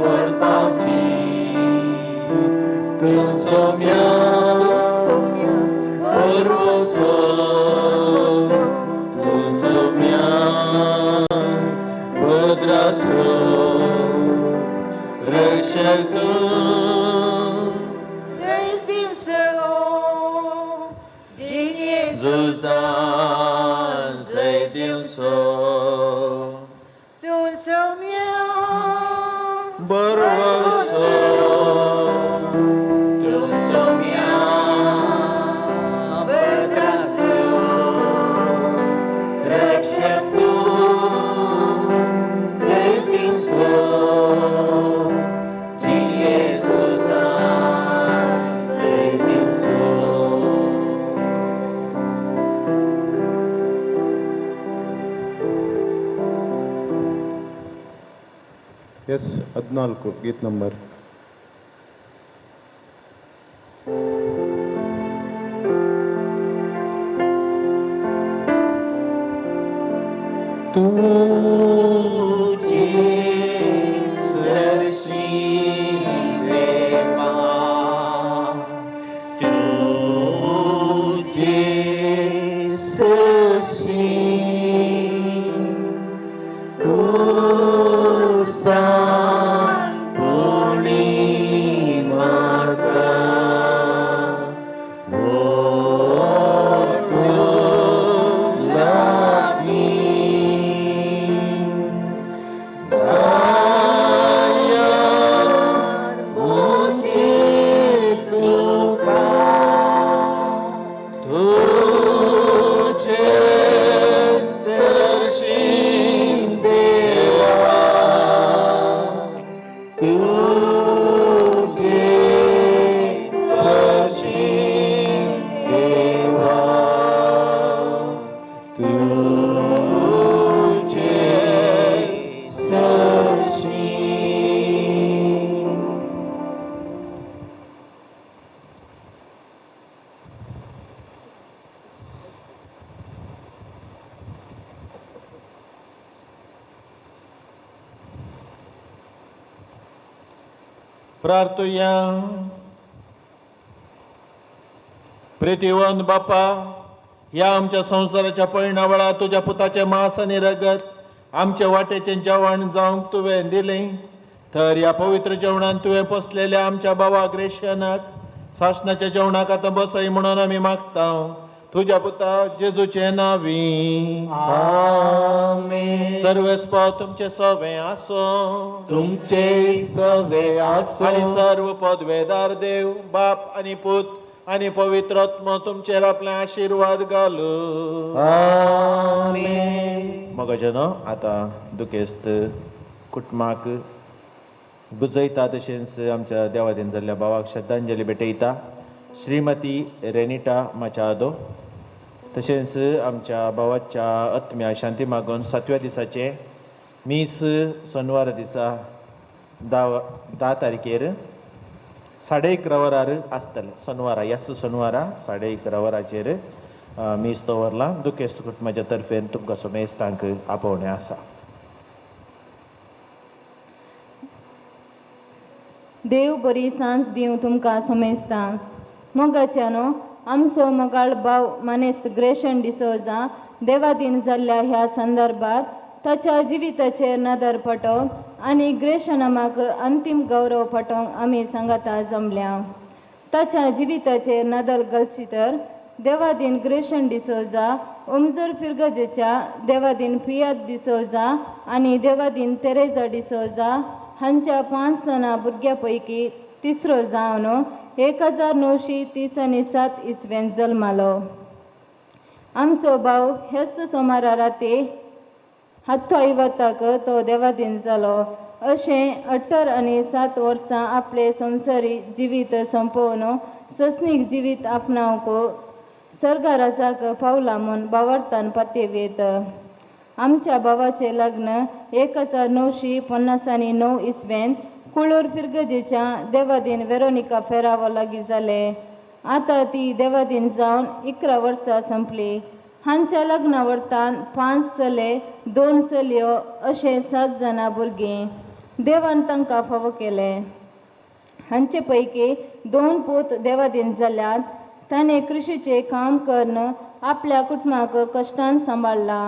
volpaci consomia orvoso consomia podraso rescelto Zuzan sei Deus Borvoso Consomia Vergasu Receptu Devinso ಎಸ್ 14 ಗೀತ್ ನಂಬರ್ प्रार्थुया प्रितीवंत बापा ह्या आमच्या संसाराच्या परिणावळा तुझ्या पुताचे मांस आनी रगत आमचे वाटेचे जेवण जावंक तुवें दिलें तर ह्या पवित्र जेवणान तुवें पोसलेल्या आमच्या भावा ग्रेशियनाक सासणाच्या जेवणाक आतां बसय म्हणून आमी मागता तुझ्या पुता जेजूचे नांवी आमेन. सर्वेस्पर तुमचे सवे आसो तुमचे सवे आसो आणि सर्व पदवेदार देव बाप आणि पूत आणि पवित्र आत्मा तुमचेर आपले आशीर्वाद घालू आमेन. मगजनो आतां दुखेस्त कुटुंबाक बुजयता तशेंच आमच्या देवादीन जाल्ल्या भावाक श्रद्धांजली भेटयता श्रीमती रेनिटा मचादो तशेंच आमच्या भावाच्या आत्म्या शांती मागून 7व्या दिसाचे मीस सोनवार दिसा 10 तारखेर 11:30 वरार आसतले सोनवारा ह्याच सोनवारा 11:30 वराचेर मीस दवरला दुखेस्त कुटुंबाच्या तर्फेन तुमकां समेस्तांक आपोवणें आसा. देव बरी सांज दिवं तुमकां समेस्तां. मोगाच्यानो आमचो मोगाळ भाव मानेस्त ग्रेशन डिसोजा देवादीन जाल्ल्या ह्या संदर्भात ताच्या जिविताचेर नदर पटोवंक आनी ग्रेशनामाक अंतीम गौरव पटोवंक आमी सांगाता जमल्या. ताच्या जिविताचेर नदर घालची तर देवादीन ग्रेशन डिसोजा उमजोर फिरगजेच्या देवादीन फियात डिसोजा आनी देवादीन तेरेजा डिसोजा हांच्या 5 जाणां भुरग्यां पैकी तिसरो जावन 1937 इसवेंत जल्मालो. आमचो भाव हेच सोमारा राती 57 तो देवादीन जालो. अशें 18 आनी 7 वर्सां आपले संवसारी जिवीत संपोवन सस्नीक जिवीत आपणावंक सर्गाराजाक पावला म्हूण भावार्थान पातयेत. आमच्या भावाचें लग्न 1959 इसवेंत कुळूर फिरगजेच्या देवादीन वेरोनिका फेरावो लागीं जालें. आतां ती देवादीन जावन 11 वर्सां संपली. हांच्या लग्ना वर्तान 5 चले 2 चलयो अशें 7 जाणां भुरगीं. देवान तांकां फावो केले. हांचे पैकी 2 पूत देवादीन जाल्यात. ताणें कृशीचें काम करून आपल्या कुटुंबाक कश्टान सांबाळला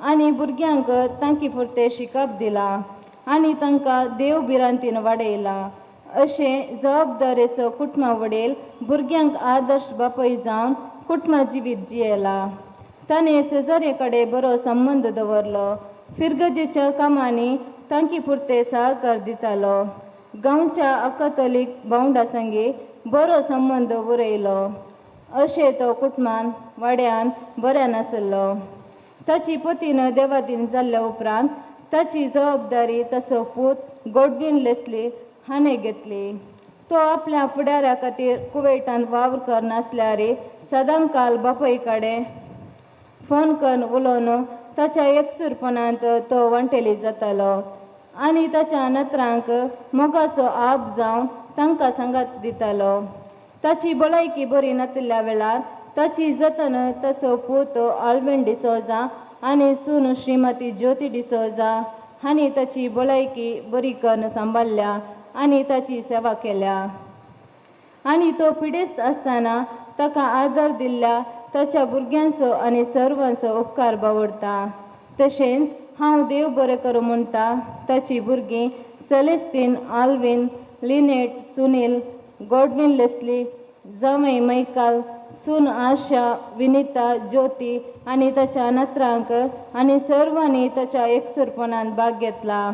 आनी भुरग्यांक तांकी पुरते शिकप दिला आनी तांकां देव भिरांतीन वाडयला. अशें जबाबदारेचो कुटुंबा वडील भुरग्यांक आदर्श बापय जावन कुटुंबा जिवीत जियेला. ताणें शेजारे कडेन बरो संबंद दवरलो. फिरगजेच्या कामांनी तांकी पुरते सहकार दितालो. गांवच्या अकातोलीक भावंडा संगे बरो संबंद उरयलो. अशें तो कुटुंबान वाड्यान बऱ्यान आसलो. ताची पतीन देवादीन जाल्ल्या उपरांत ताची जबाबदारी तसो पूत गॉडविन लेस्ली हाणें घेतली. तो आपल्या फुडाऱ्या खातीर कुवेटांत वावर करनासल्यार सदां काल बापय कडेन फोन करून उलोवन ताच्या एकसुरपणांत तो वंटेली जातालो आनी ताच्या नत्रांक मोगाचो आप जावन तांकां सांगात दितालो. ताची भलायकी बरी नातिल्ल्या वेळार ताची जतन तसो पूत आल्विन डिसोजा आनी सून श्रीमती ज्योती डिसोजा हांणी ताची भलायकी बरी करून सांबाळल्या आनी ताची सेवा केल्या. आनी तो पिडेस्त आसतना ताका आदार दिल्ल्या ताच्या भुरग्यांचो आनी सर्वांचो उपकार बावडटा. तशेंच हांव देव बरें करूं म्हणटा ताची भुरगीं सेलेस्तीन, Allwyn, Lynette, Sunil, Godwin Leslie, जावई मैकाल, सून आशा, विनिता, ज्योती आनी ताच्या नत्रांक आनी सर्वांनी ताच्या एकसुरपणान भाग घेतला.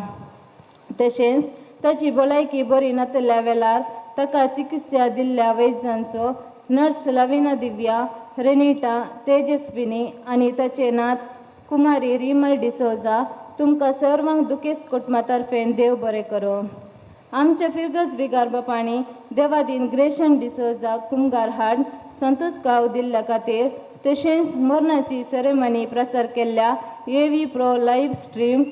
तशेंच ताची भलायकी बरी नातिल्ल्या वेळार ताका चिकित्सा दिल्ल्या वैद्यांचो नर्स लविना दिव्या, रेनिटा, तेजस्विनी आनी ताचे नात कुमारी रिमल डिसोजा तुमकां सर्वांक दुखेस्त कुटुंबा तर्फेन देव बरें करूं. आमच्या फिरगज विगार बापाणी देवादीन ग्रेशन डिसोजा कुमगार हाड संतोष गांव दिल्ल्या खातीर तशेंच मरणाची सेरेमनी प्रसार केल्ल्या एवी प्रो लायव्ह स्ट्रीम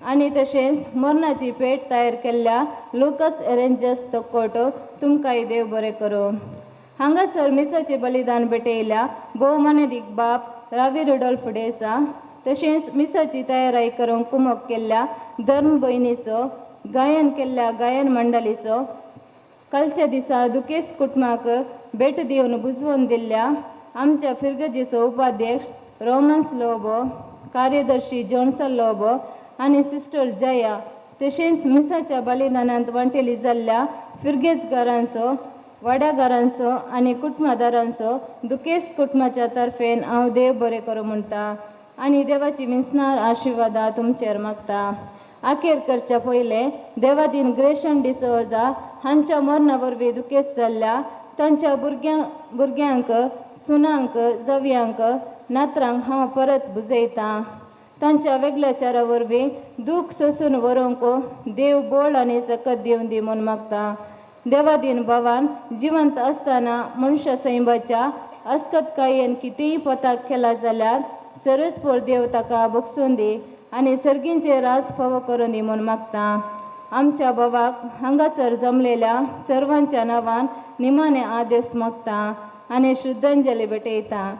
आनी तशेंच मरणाची पेट तयार केल्ल्या लोकस एरेंजर्स तोकोटो तुमकांय देव बरें करूं. हांगासर मिसाचे बलिदान भेटयल्या भोवमानेदीक बाप रावी रुडोल्फ डेसा तशेंच मिसाची तयारी करूंक कुमक केल्ल्या धर्म भयणीचो गायन केल्ल्या गायन मंडळीचो कालच्या दिसा दुखेस्त कुटुंबाक भेट दिवन बुजवून दिल्ल्या आमच्या फिरगजीचो उपाध्यक्ष रोमन्स लोबो, कार्यदर्शी जॉन्सन लोबो आनी सिस्टर जया तशेंच मिसाच्या बलिदानांत वंटेली जाल्ल्या फिरगेजकारांचो वाड्याकारांचो आनी कुटुंबादारांचो दुखेस्त कुटुंबाच्या तर्फेन हांव देव बरें करूं म्हणटा आनी देवाची मिसनार आशिर्वादा तुमचेर मागता. आखेर करच्या पयलें देवादीन ग्रेशन डिसोजा हांच्या मरणा वरवीं दुखेस्त जाल्ल्या तांच्या भुरग्यांक, सुनांक, जव्यांक, नातरांक हांव परत बुजयतां. तांच्या वेगळ्याचारा वरवीं दूख सोंसून व्हरूंक देव बोळ आनी सकत दिवन दी म्हूण मागता. देवादीन भावान जिवंत आसतना मनशा सैमाच्या अस्कतकायेन कितेंय पताक केला जाल्यार सर्वेस्पोर देव ताका बक्षून दी आनी सर्गींचे राज फावो करून दी म्हूण मागता. आमच्या भावाक हांगासर जमलेल्या सर्वांच्या नांवान निमाणे आदेश मागता आनी श्रद्धांजली भेटयता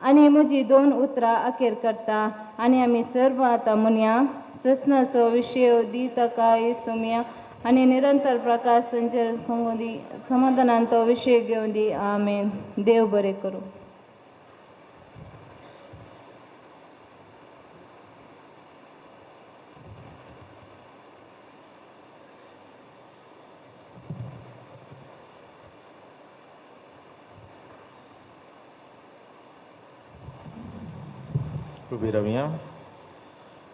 आनी म्हजी 2 उतरां आखेर करता आनी आमी सर्व आतां म्हणया ससनाचो विशय दी ताका सुमया आनी निरंतर प्रकाश संचर दी समाधानान तो विशय घेवन दी. आमेन. देव बरें करूं. उबी रावया.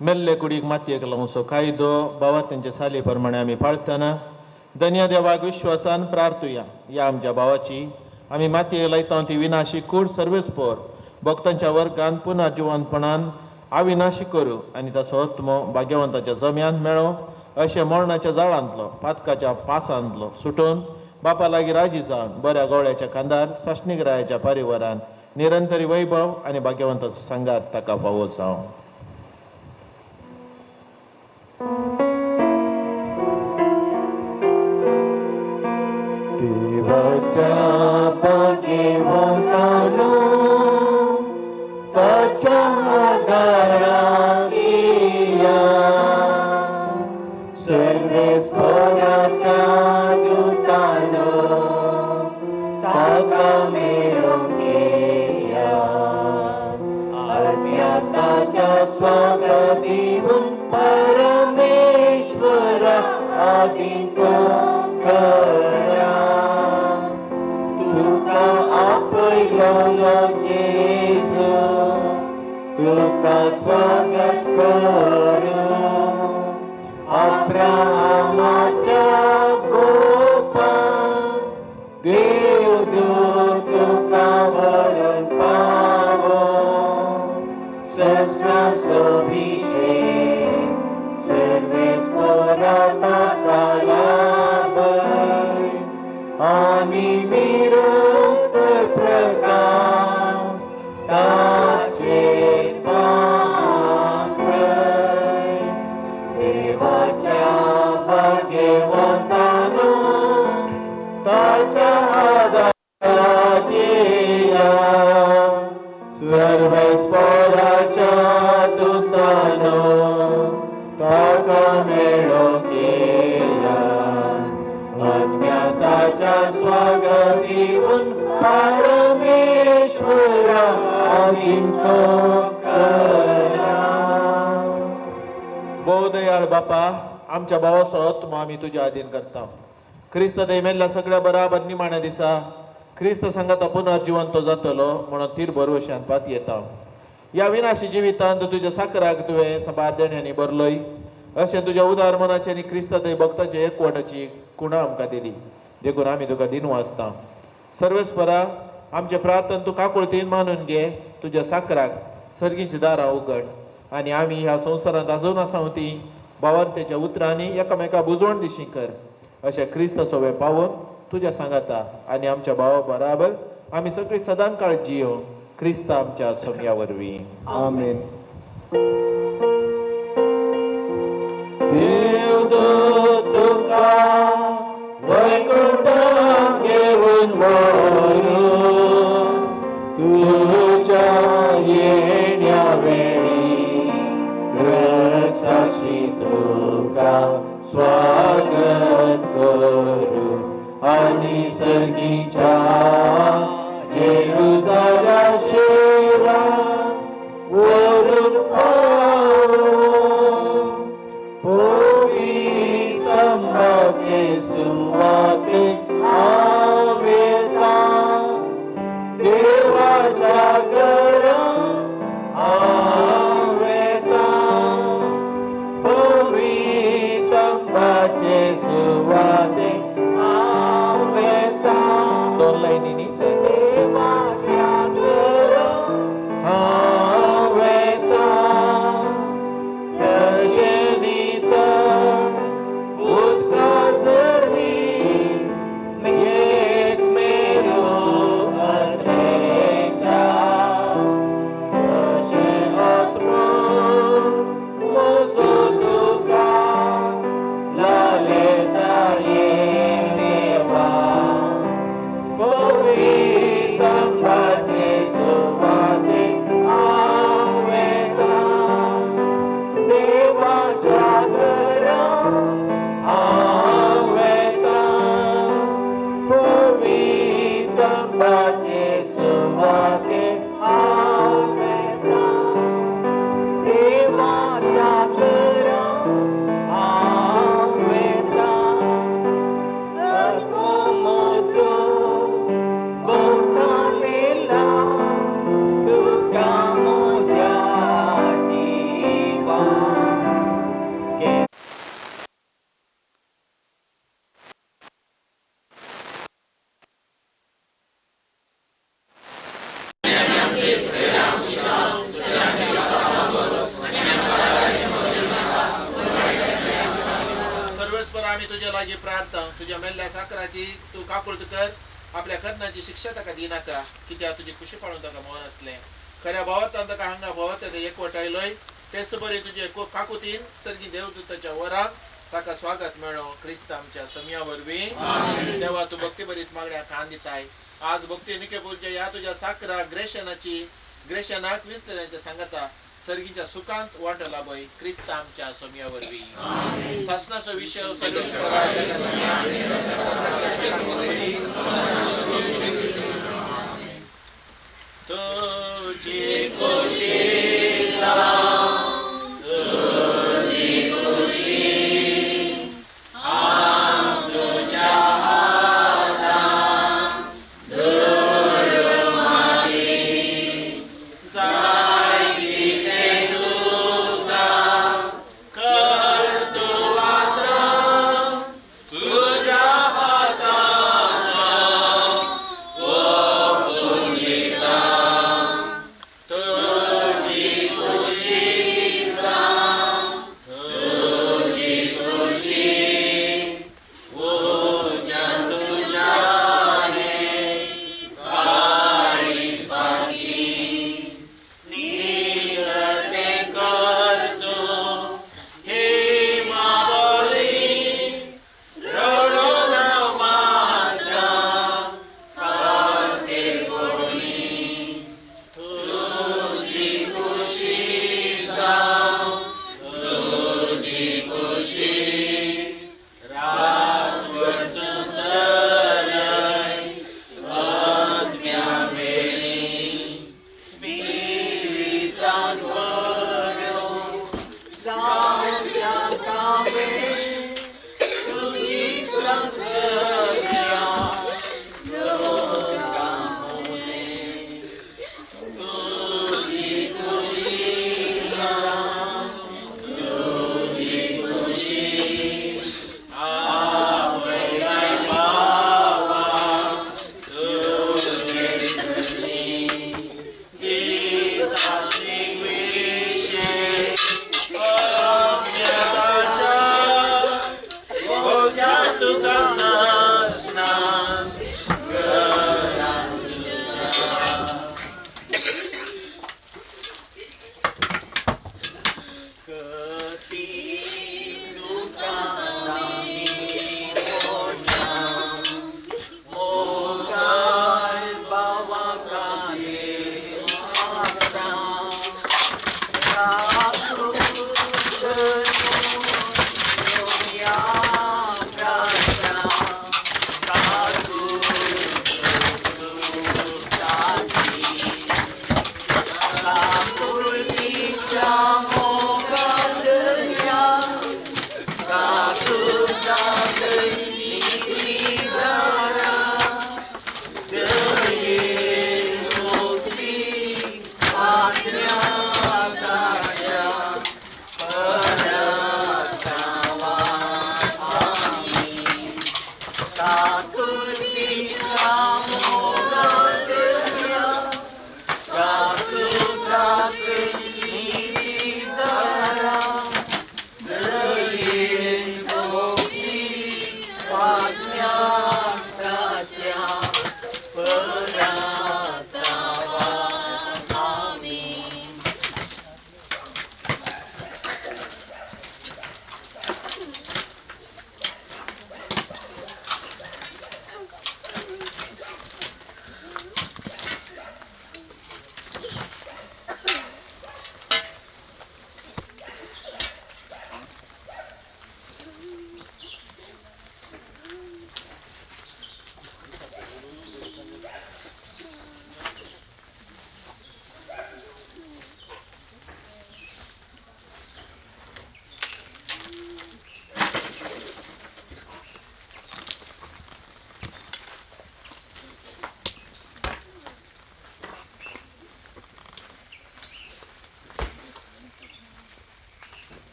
मेल्ले कुडीक मातयेक लावचो कायदो बाबा तेंचे साली प्रमाणे आमी पाळटना धन्य देवाक विश्वासान प्रार्थुया. या आमच्या भावाची आमी मातयेक लायता ती विनाशी कूड सर्वेस्पोर भक्तांच्या वर्गान पुन्हा जिवंतपणान अविनाशी करूं आनी ताचो आत्मो भाग्यवंताच्या जम्यांत मेळो अशें मरणाच्या जाळांतलो पातकाच्या पासांतलो सुटून बापा लागीं राजी जावन बऱ्या गवळ्याच्या कांदार साश्णीगरायाच्या परिवारान निरंतरी वैभव आनी भाग्यवंताचो संगात ताका फावो जावं. Service विणतो करा तुका आपयलो जेजू तुका स्वागत करू अब्राहमाच्या गोपान देव तुका वरून पावो सस्त्रासोभिषेक सर्वेस पोराता कालाभय आनी निरंतर प्रकाश ताचे पात्रय देवाच्या भाग्यवंतानो ताच्या आदारात येया सर्वेस्पराच्या दुतानो ताका मेळो केला अज्ञाताच्या स्वागत दिवन परमेश्वरा आदिंतो करा भोव दयाळ बापा आमच्या भावाचो आत्मा आमी तुज्या अधीन करता क्रिस्त दैमेल्ल्या सगळ्या बराबर निमाण्या दिसा क्रिस्त संगता पुनर्जिवंत जातलो म्हणून तीर भरवशान पात येता ह्या विनाशी जिवितांत तुज्या साकराक तुवें सांबाळ देण्यानी भरलय अशें तुज्या उदार मनाचे आनी क्रिस्त दै भक्ताचे एकवटाची कुणा आमकां दिली देखून आमी तुका दिनू आसता सर्वेस्परा आमचे प्रार्थना तूं काकुळतीन मानून घे तुज्या साकराक सर्गीची दारां उगड आनी आमी ह्या संवसारांत आजून आसा ती भावार्थेच्या उतरांनी एकामेका बुजवण दिशी कर अशें क्रिस्त सोबे पावून तुज्या सांगाता आनी आमच्या भावा बराबर आमी सगळीं सदांच काळ जियो क्रिस्त आमच्या सोम्या वरवीं आमेन देवदूत तुका वैकुंठांत घेऊन वरून तुझ्या येण्या वेळी साक्षी तुका स्वागत करू आणि सर्गीच्या जेरुसलेम शहरात वरून पवित्रंबाचे सुवाते आवेता देवाच्या घरात आवेता पवित्रंबाचे सुवाते आवेता दोन लाईनीनी देवाच्या घरात आवेता सजनीत उदका जरी एक मेलो अद्रेता अशे आत्मा मोजो तुका लालेता येवा पवित्रंबाचे सुवाते आवेता देवाच्या घरात आवेता पवित्रंबाचे सुवाते आवेता देवाच्या घरात आवेता सर्वमोजो बोललेला तुका मोज्या जिवा सर्वेस्पर आम्ही तुझ्या लागी प्रार्थना तुझ्या मेल्ल्या साकराची तू काकुळत कर आपल्या कर्णाची शिक्षा ताका दिनाका कित्याक तुजी खुशी पाळून ताका मोहन असले खऱ्या भावार्थान ताका हांगा भावार्थ एकवटायलोय तेच बरी तुझे काकुतीन सर्गी देवदूताच्या वराक ताका स्वागत मेळो क्रिस्त आमच्या सम्या वरवीं देवा तू भक्ती बरीत मागण्या कान दिताय आज भक्ती निकेपूरच्या या तुझ्या साकरा ग्रेशनाक विसलेल्यांच्या सांगता सर्गीच्या सुखांत वाटो लाभय क्रिस्त आमच्या सोम्या वरवीं शासनाचो विषय तुझी खुशी तुझी खुशी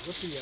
ಗೊತ್ತಿಲ್ಲ